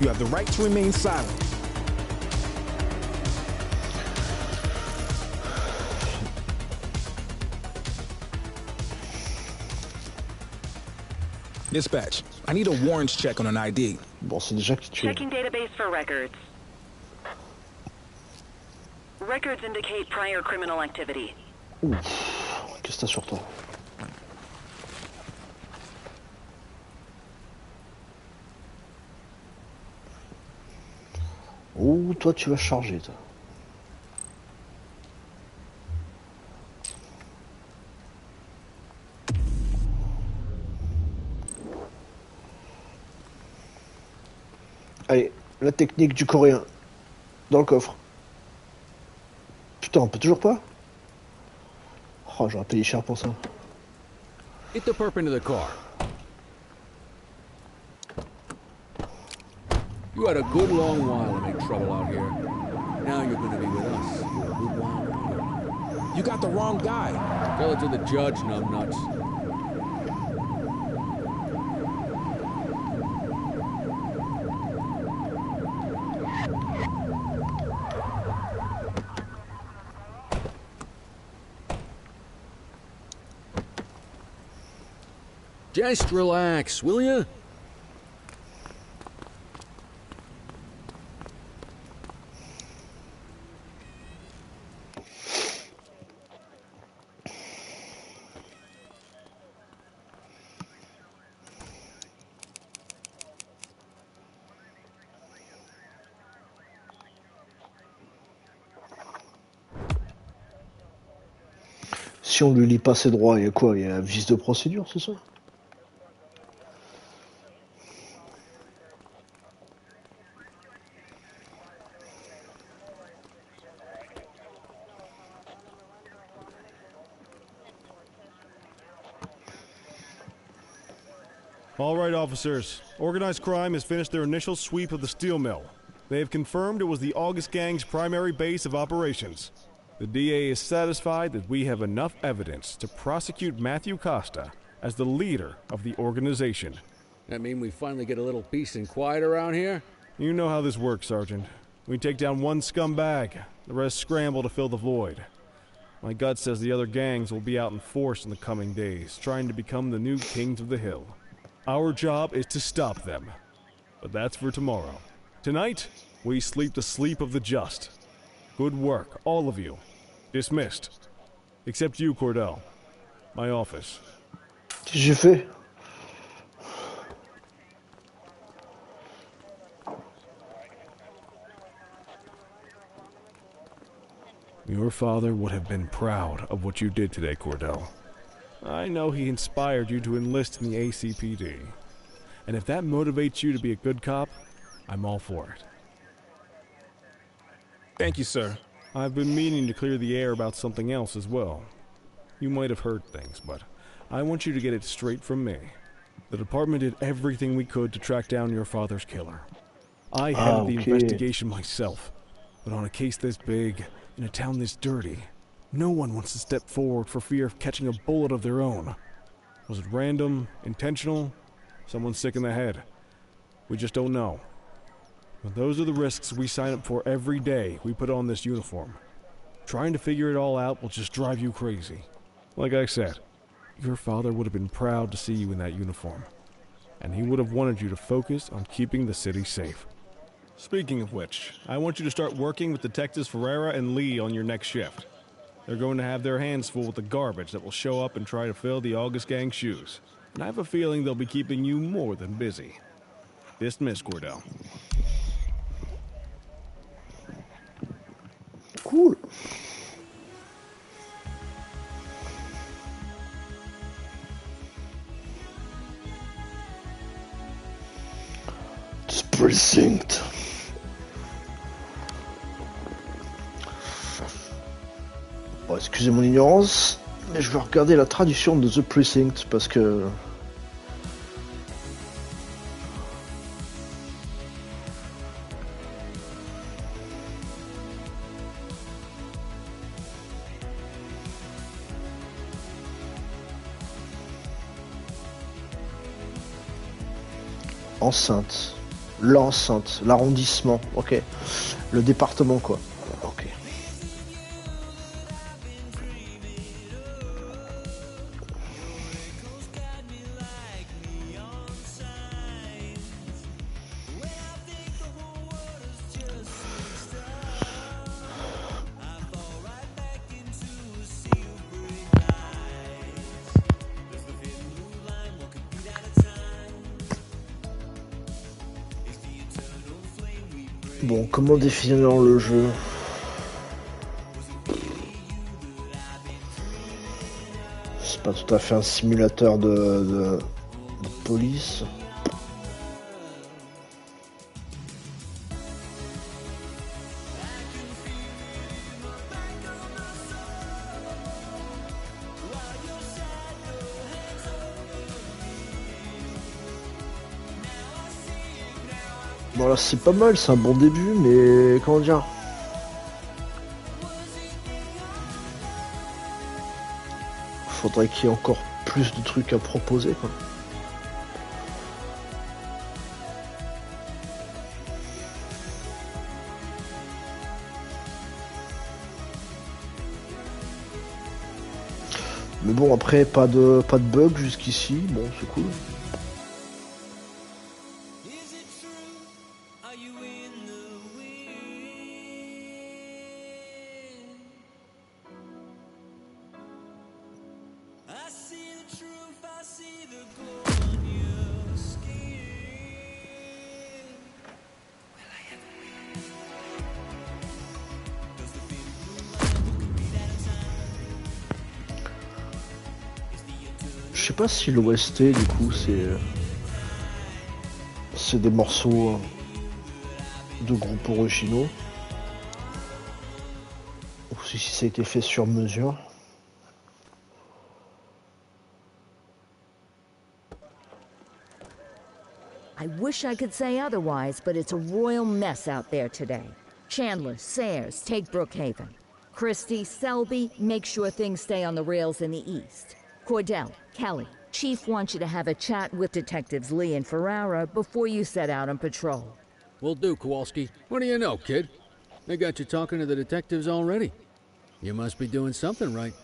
I: You have the right to remain silent. Dispatch, I need a warrants check on an ID.
A: Bon, c'est déjà qui tue.
L: Checking database for records. Records indicate prior criminal activity.
A: Ouf, qu'est-ce que t'as sur toi? Oh, toi tu vas charger, toi. La technique du coréen. Dans le coffre. Putain, on peut toujours pas? Oh, j'aurais payé cher pour ça.
G: Get the perp into the car. You had a good long while to make trouble out here. Now you're gonna be with us for a good while longer.
I: You got the wrong guy.
G: Tell it to the judge, numbnuts. Just relax, will ya?
A: Si on lui lit pas ses droits, il y a quoi? Il y a un vice de procédure, c'est ça?
E: All right, officers. Organized crime has finished their initial sweep of the steel mill. They have confirmed it was the August Gang's primary base of operations. The DA is satisfied that we have enough evidence to prosecute Matthew Costa as the leader of the organization.
G: That mean we finally get a little peace and quiet around here?
E: You know how this works, Sergeant. We take down one scumbag, the rest scramble to fill the void. My gut says the other gangs will be out in force in the coming days, trying to become the new kings of the hill. Our job is to stop them. But that's for tomorrow. Tonight, we sleep the sleep of the just. Good work, all of you. Dismissed. Except you, Cordell. My office.
A: Qu'est-ce que j'ai fait?
E: Your father would have been proud of what you did today, Cordell. I know he inspired you to enlist in the ACPD. And if that motivates you to be a good cop, I'm all for it.
I: Thank you, sir.
E: I've been meaning to clear the air about something else as well. You might have heard things, but I want you to get it straight from me. The department did everything we could to track down your father's killer. I headed the investigation myself, but on a case this big, in a town this dirty, no one wants to step forward for fear of catching a bullet of their own. Was it random, intentional, someone sick in the head? We just don't know. But those are the risks we sign up for every day we put on this uniform. Trying to figure it all out will just drive you crazy. Like I said, your father would have been proud to see you in that uniform. And he would have wanted you to focus on keeping the city safe. Speaking of which, I want you to start working with Detectives Ferreira and Lee on your next shift. They're going to have their hands full with the garbage that will show up and try to fill the August Gang's shoes. And I have a feeling they'll be keeping you more than busy. Dismiss, Cordell.
A: Cool. It's Precinct. Bon, excusez mon ignorance, mais je vais regarder la traduction de The Precinct parce que... Enceinte, l'enceinte, l'arrondissement, ok. Le département quoi, ok. Bon, comment définir le jeu? C'est pas tout à fait un simulateur de police. Voilà, c'est pas mal, c'est un bon début, mais comment dire? Faudrait qu'il y ait encore plus de trucs à proposer, quoi. Mais bon, après, pas de bug jusqu'ici, bon, c'est cool. Je sais pas si l'OST du coup c'est des morceaux de groupes originaux ou si ça a été fait sur mesure.
C: I wish I could say otherwise, but it's a royal mess out there today. Chandler, Sayers, take Brookhaven. Christie, Selby, make sure things stay on the rails in the east. Cordell, Kelly, Chief wants you to have a chat with Detectives Lee and Ferrara before you set out on patrol.
G: Will do, Kowalski. What do you know, kid? They got you talking to the detectives already. You must be doing something right.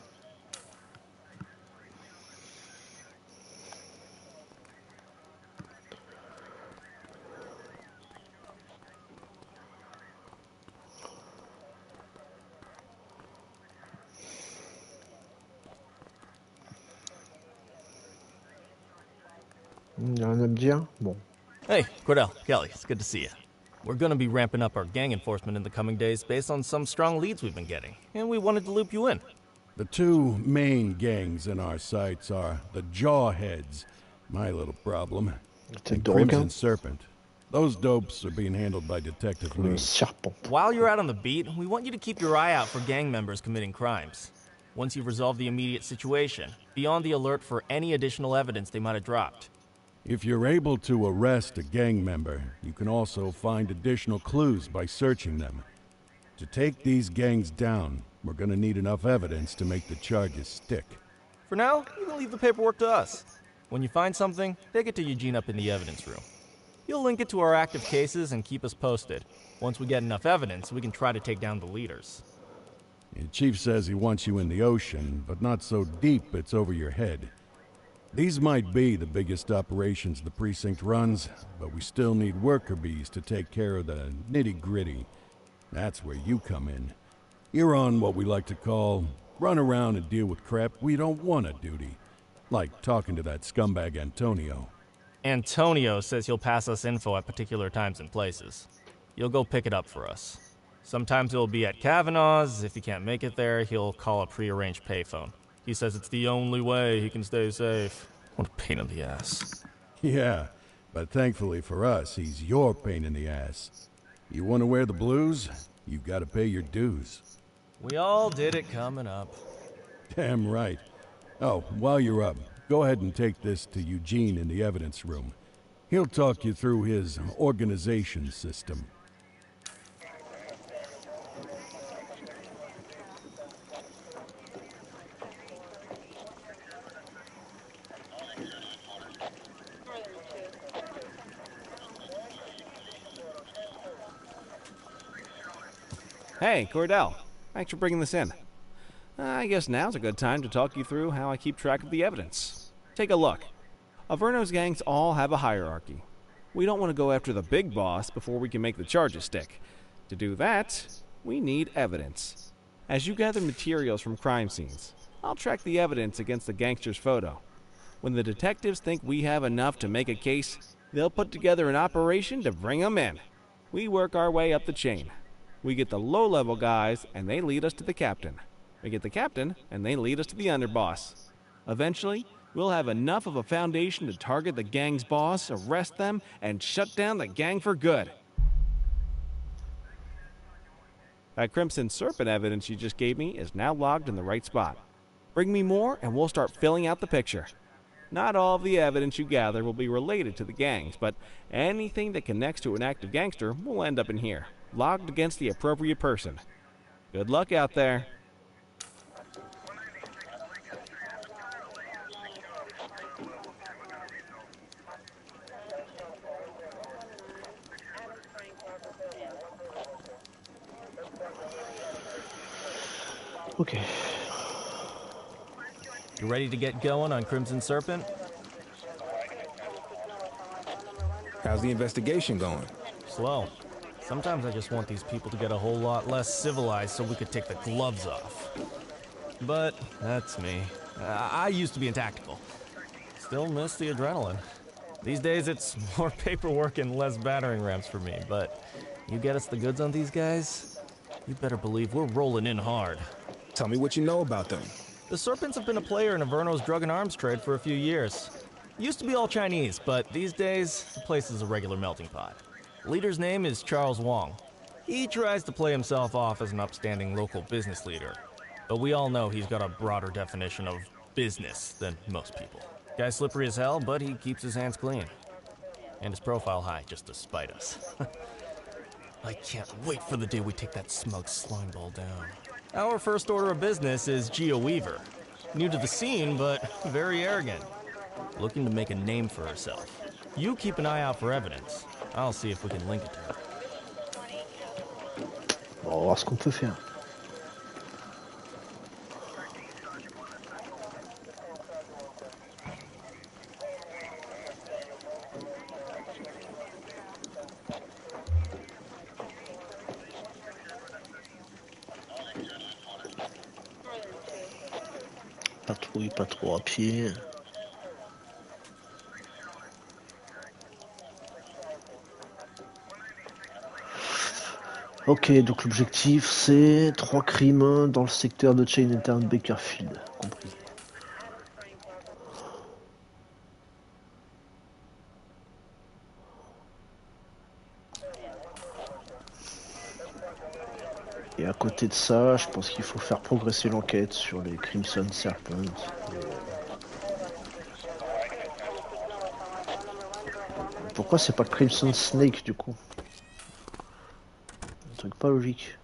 A: Y a rien à me dire? Bon.
J: Hey, Cordell, Kelly, it's good to see you. We're gonna be ramping up our gang enforcement in the coming days based on some strong leads we've been getting, and we wanted to loop you in.
B: The two main gangs in our sights are the Jawheads, my little problem, and Crimson Serpent. Those dopes are being handled by Detective Lee.
J: While you're out on the beat, we want you to keep your eye out for gang members committing crimes. Once you've resolved the immediate situation, be on the alert for any additional evidence they might have dropped.
B: If you're able to arrest a gang member, you can also find additional clues by searching them. To take these gangs down, we're gonna need enough evidence to make the charges stick.
J: For now, you can leave the paperwork to us. When you find something, take it to Eugene up in the evidence room. He'll link it to our active cases and keep us posted. Once we get enough evidence, we can try to take down the leaders.
B: The chief says he wants you in the ocean, but not so deep it's over your head. These might be the biggest operations the precinct runs, but we still need worker bees to take care of the nitty-gritty. That's where you come in. You're on what we like to call run around and deal with crap we don't want to duty. Like talking to that scumbag Antonio.
J: Antonio says he'll pass us info at particular times and places. You'll go pick it up for us. Sometimes it'll be at Kavanaugh's. If he can't make it there, he'll call a prearranged payphone. He says it's the only way he can stay safe. What a pain in the ass.
B: Yeah, but thankfully for us, he's your pain in the ass. You want to wear the blues? You've got to pay your dues.
J: We all did it coming up.
B: Damn right. Oh, while you're up, go ahead and take this to Eugene in the evidence room. He'll talk you through his organization system.
E: Hey, Cordell. Thanks for bringing this in. I guess now's a good time to talk you through how I keep track of the evidence. Take a look. Averno's gangs all have a hierarchy. We don't want to go after the big boss before we can make the charges stick. To do that, we need evidence. As you gather materials from crime scenes, I'll track the evidence against the gangster's photo. When the detectives think we have enough to make a case, they'll put together an operation to bring them in. We work our way up the chain. We get the low-level guys, and they lead us to the captain. We get the captain, and they lead us to the underboss. Eventually, we'll have enough of a foundation to target the gang's boss, arrest them, and shut down the gang for good. That Crimson Serpent evidence you just gave me is now logged in the right spot. Bring me more, and we'll start filling out the picture. Not all of the evidence you gather will be related to the gangs, but anything that connects to an active gangster will end up in here, logged against the appropriate person. Good luck out there.
A: Ok.
J: You ready to get going on Crimson Serpent?
I: How's the investigation going?
J: Slow. Sometimes I just want these people to get a whole lot less civilized so we could take the gloves off. But that's me. I used to be in tactical. Still miss the adrenaline. These days it's more paperwork and less battering rams for me, but you get us the goods on these guys, you better believe we're rolling in hard.
I: Tell me what you know about them.
J: The Serpents have been a player in Averno's drug and arms trade for a few years. Used to be all Chinese, but these days, the place is a regular melting pot. Leader's name is Charles Wong. He tries to play himself off as an upstanding local business leader, but we all know he's got a broader definition of business than most people. Guy's slippery as hell, but he keeps his hands clean. And his profile high, just to spite us. I can't wait for the day we take that smug slimeball down. Our first order of business is Gia Weaver. New to the scene, but very arrogant. Looking to make a name for herself. You keep an eye out for evidence. I'll see if we can link it to her.
A: On va voir ce qu'on peut faire. Patrouille pas trop à pied. Ok, donc l'objectif c'est 3 crimes dans le secteur de Chinatown Bakerfield, compris. Et à côté de ça, je pense qu'il faut faire progresser l'enquête sur les Crimson Serpents. Pourquoi c'est pas Crimson Snake du coup? Un truc pas logique.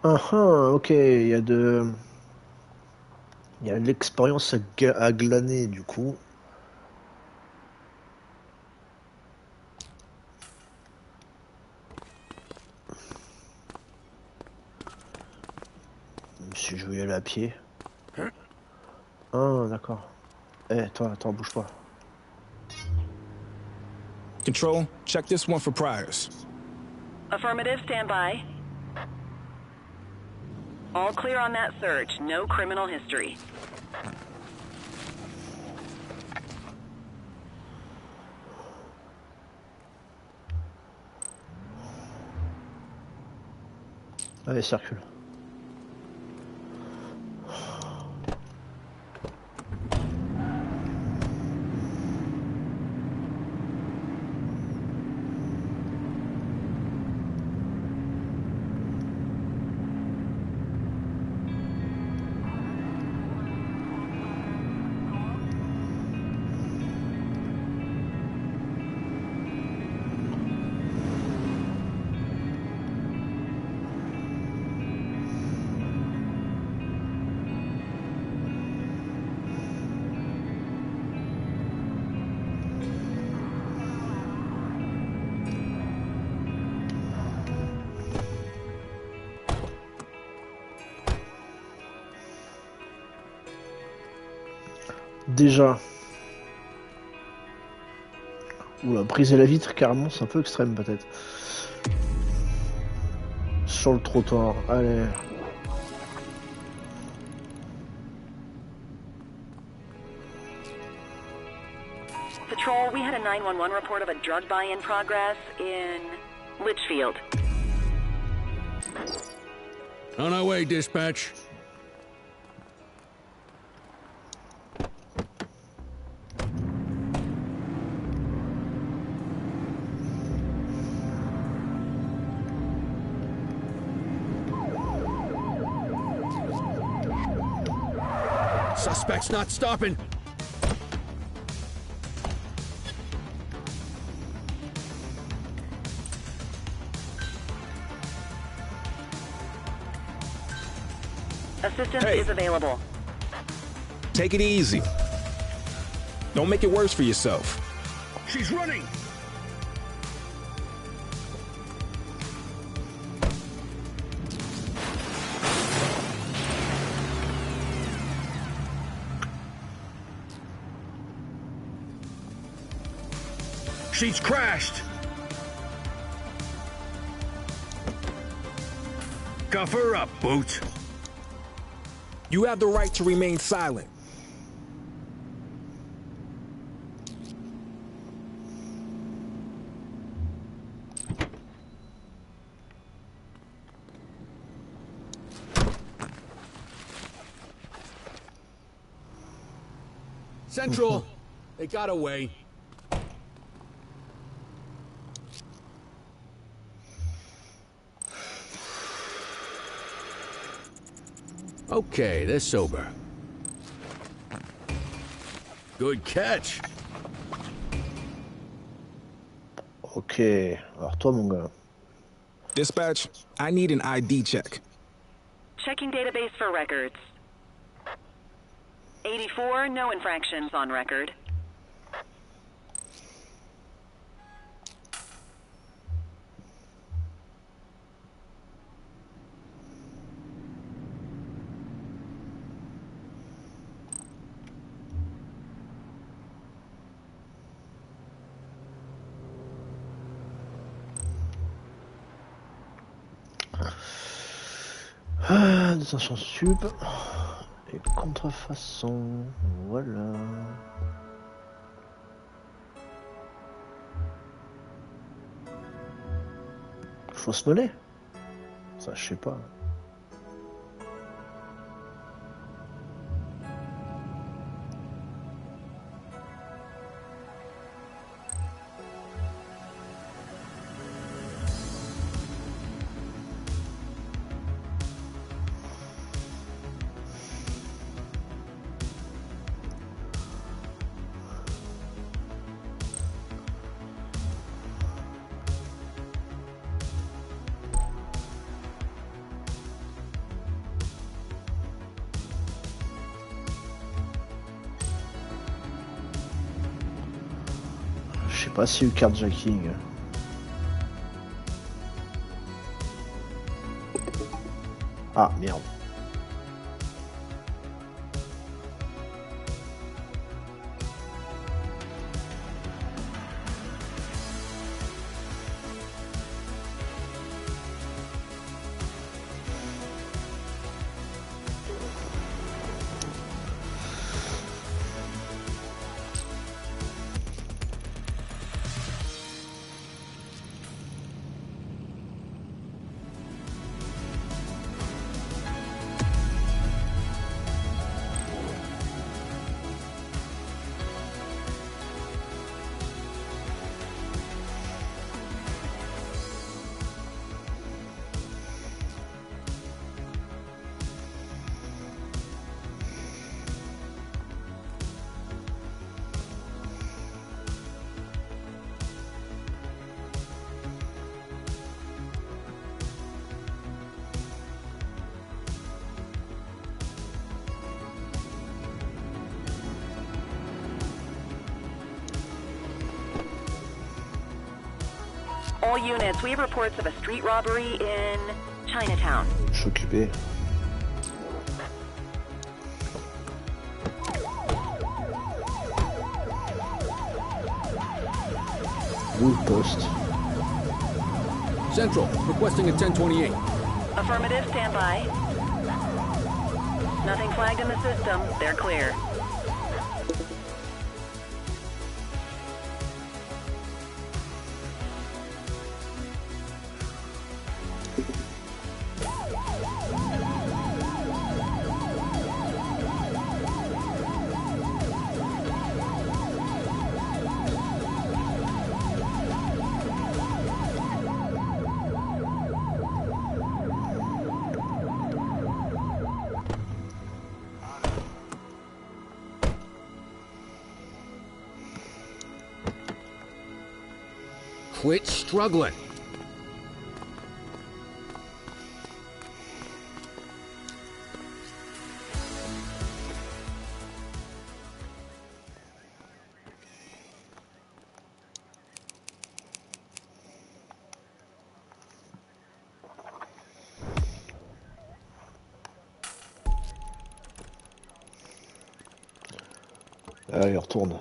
A: Ah ah, ok, il y a de l'expérience à glaner du coup. Si je veux y aller à pied. Ah d'accord. Eh toi, attends, bouge pas.
I: Control, check this one for priors.
H: Affirmative, stand by. All clear on that search. No criminal history.
A: Allez, circule. Déjà. Oula, briser la vitre carrément, c'est un peu extrême peut-être. Sur le trottoir, allez.
H: Patrol, we had a 911 report of a drug buy in progress in Litchfield.
G: On our way, dispatch.
O: Suspect's not stopping.
H: Assistance
I: Hey.
H: is available.
I: Take it easy. Don't make it worse for yourself.
O: She's running. She's crashed. Cuff her up, Boots.
I: You have the right to remain silent.
O: Central. They got away.
G: Okay, they're sober. Good catch.
A: Ok, alors toi mon gars.
I: Dispatch, I need an ID check.
H: Checking database for records. 84, no infractions on record.
A: Détention sub et contrefaçon, voilà. Fausse monnaie? Ça, je sais pas. Je sais pas s'il y a eu carjacking. Ah merde.
H: All units, we have reports of a street robbery in Chinatown.
A: Je suis occupé. Wood post.
G: Central, requesting a 1028.
H: Affirmative, stand by. Nothing flagged in the system. They're clear.
O: quit struggling.
A: Allez, retourne.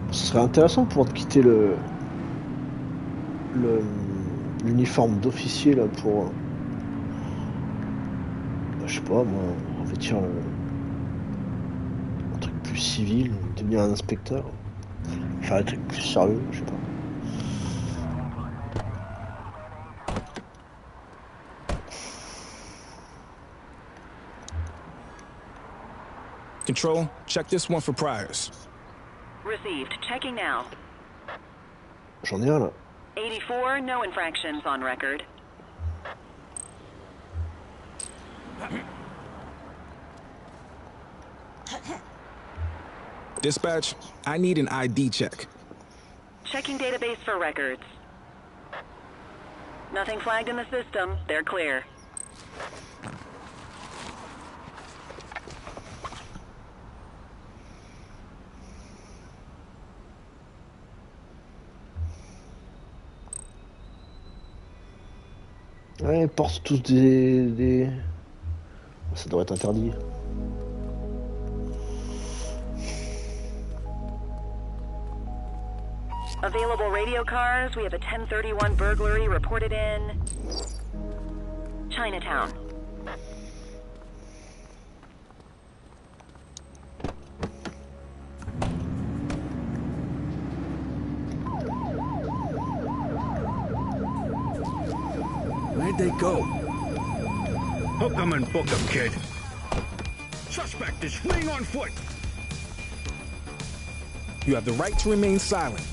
A: Ce serait intéressant de pouvoir quitter l'uniforme d'officier là pour, je sais pas moi, revêtir un truc plus civil, devenir un inspecteur, faire un truc plus sérieux, je sais pas.
I: Control, check this one for priors.
L: Received. Checking now.
A: J'en ai un là.
L: 84, no infractions on record.
I: Dispatch, I need an ID check.
L: Checking database for records. Nothing flagged in the system. They're clear.
A: Ouais, ils portent tous des... Ça devrait être interdit.
L: Available radio cars. We have a 1031 burglary reported in Chinatown.
O: Where'd they go? Hook 'em and book 'em, kid. Suspect is fleeing on foot.
I: You have the right to remain silent.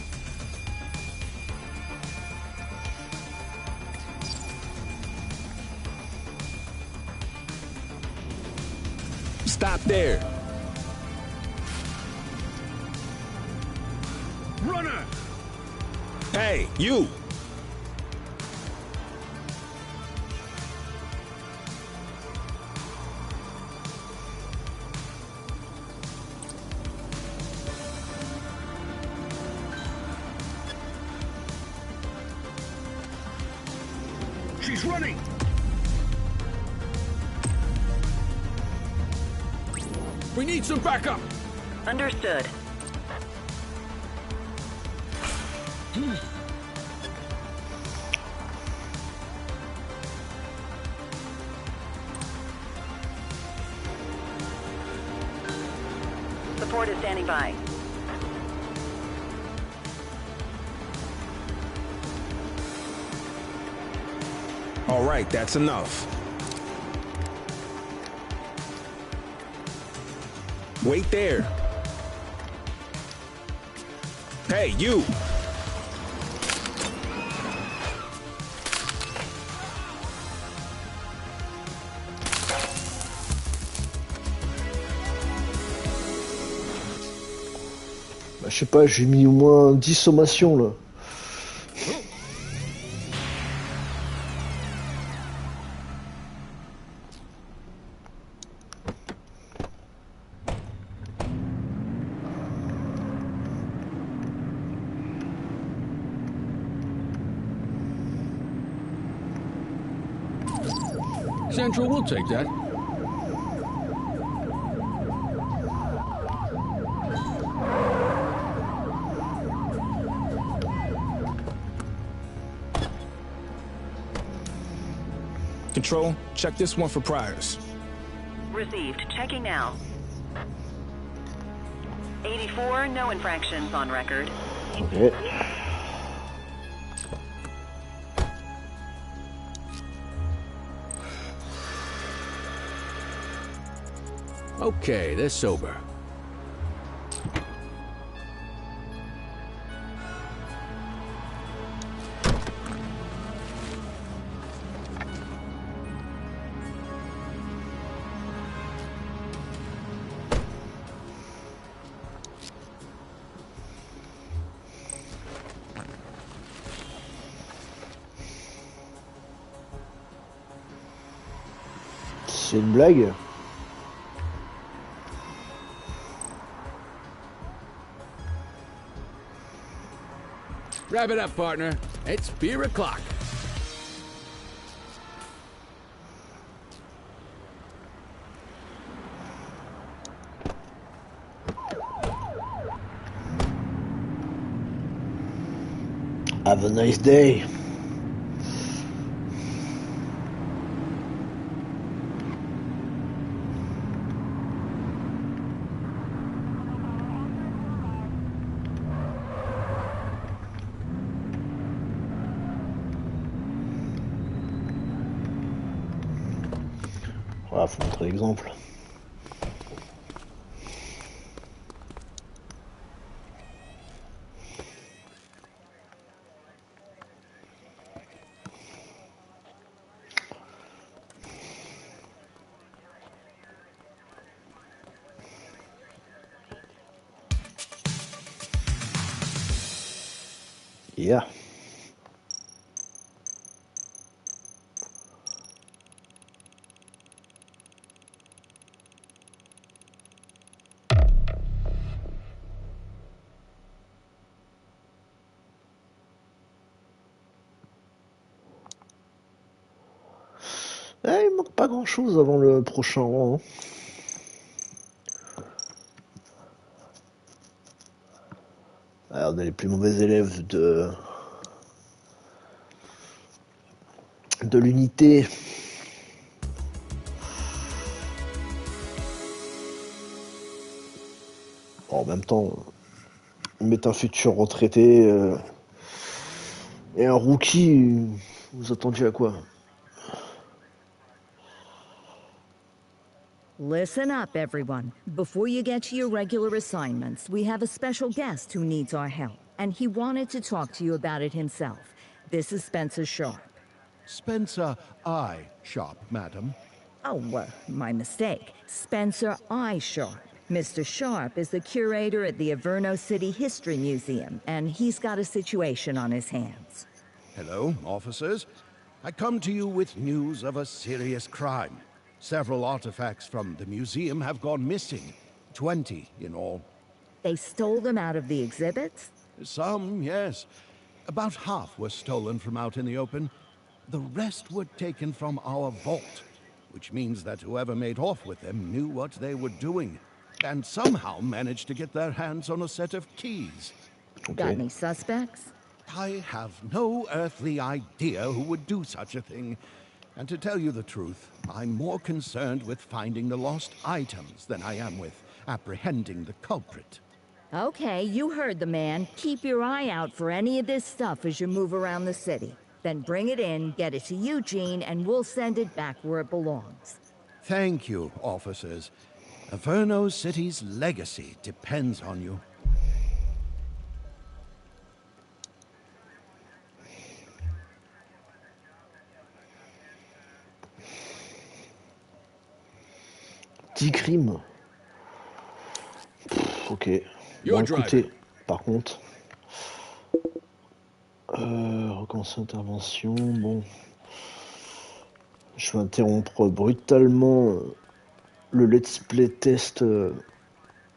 I: Stop there.
O: Runner!
I: Hey, you!
O: She's running! We need some backup!
L: Understood. Support is standing by.
I: All right, that's enough. Wait there. Hey, you!
A: Bah, je sais pas, j'ai mis au moins 10 sommations là.
O: Central, we'll take that.
I: Control, check this one for priors.
L: Received. Checking now. 84, no infractions on record.
A: Okay.
G: Okay, they're sober.
A: C'est une blague?
G: Wrap it up, partner. It's beer o'clock.
A: Have a nice day. Voilà, faut montrer l'exemple. Yeah. Il manque pas grand chose avant le prochain rang. Hein. Alors, on est les plus mauvais élèves de l'unité. Bon, en même temps, mettre un futur retraité et un rookie, vous attendiez à quoi?
C: Listen up, everyone. Before you get to your regular assignments, we have a special guest who needs our help, and he wanted to talk to you about it himself. This is Spencer Sharp.
B: Spencer I. Sharp, madam.
C: Oh, my mistake. Spencer I. Sharp. Mr. Sharp is the curator at the Averno City History Museum, and he's got a situation on his hands.
B: Hello, officers. I come to you with news of a serious crime. Several artifacts from the museum have gone missing. 20 in all.
C: They stole them out of the exhibits?
B: Some, yes. About half were stolen from out in the open. The rest were taken from our vault, which means that whoever made off with them knew what they were doing, and somehow managed to get their hands on a set of keys.
C: Okay. Got any suspects?
B: I have no earthly idea who would do such a thing. And to tell you the truth, I'm more concerned with finding the lost items than I am with apprehending the culprit.
C: Okay, you heard the man. Keep your eye out for any of this stuff as you move around the city. Then bring it in, get it to Eugene, and we'll send it back where it belongs.
B: Thank you, officers. Averno City's legacy depends on you.
A: Crime. Ok. Bon, écoutez, par contre, recommencer l'intervention. Bon, je vais interrompre brutalement le let's play test de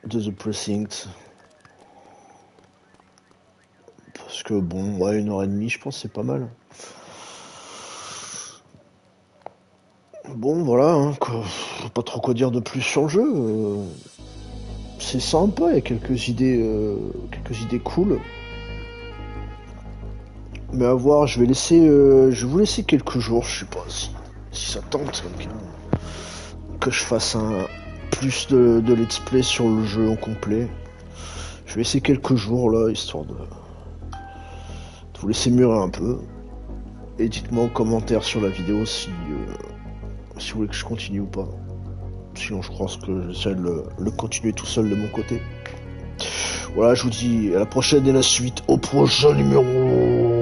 A: The Precinct. Parce que bon, ouais, 1h30, je pense, c'est pas mal. Bon, voilà, hein, pas trop quoi dire de plus sur le jeu. C'est sympa, il y a quelques idées cool. Mais à voir, je vais vous laisser quelques jours, je sais pas si ça tente que je fasse plus de let's play sur le jeu en complet. Je vais essayer quelques jours là, histoire de vous laisser mûrir un peu. Et dites-moi en commentaire sur la vidéo si vous voulez que je continue ou pas. Sinon je pense que j'essaie de le continuer tout seul de mon côté. Voilà, je vous dis à la prochaine et la suite au prochain numéro.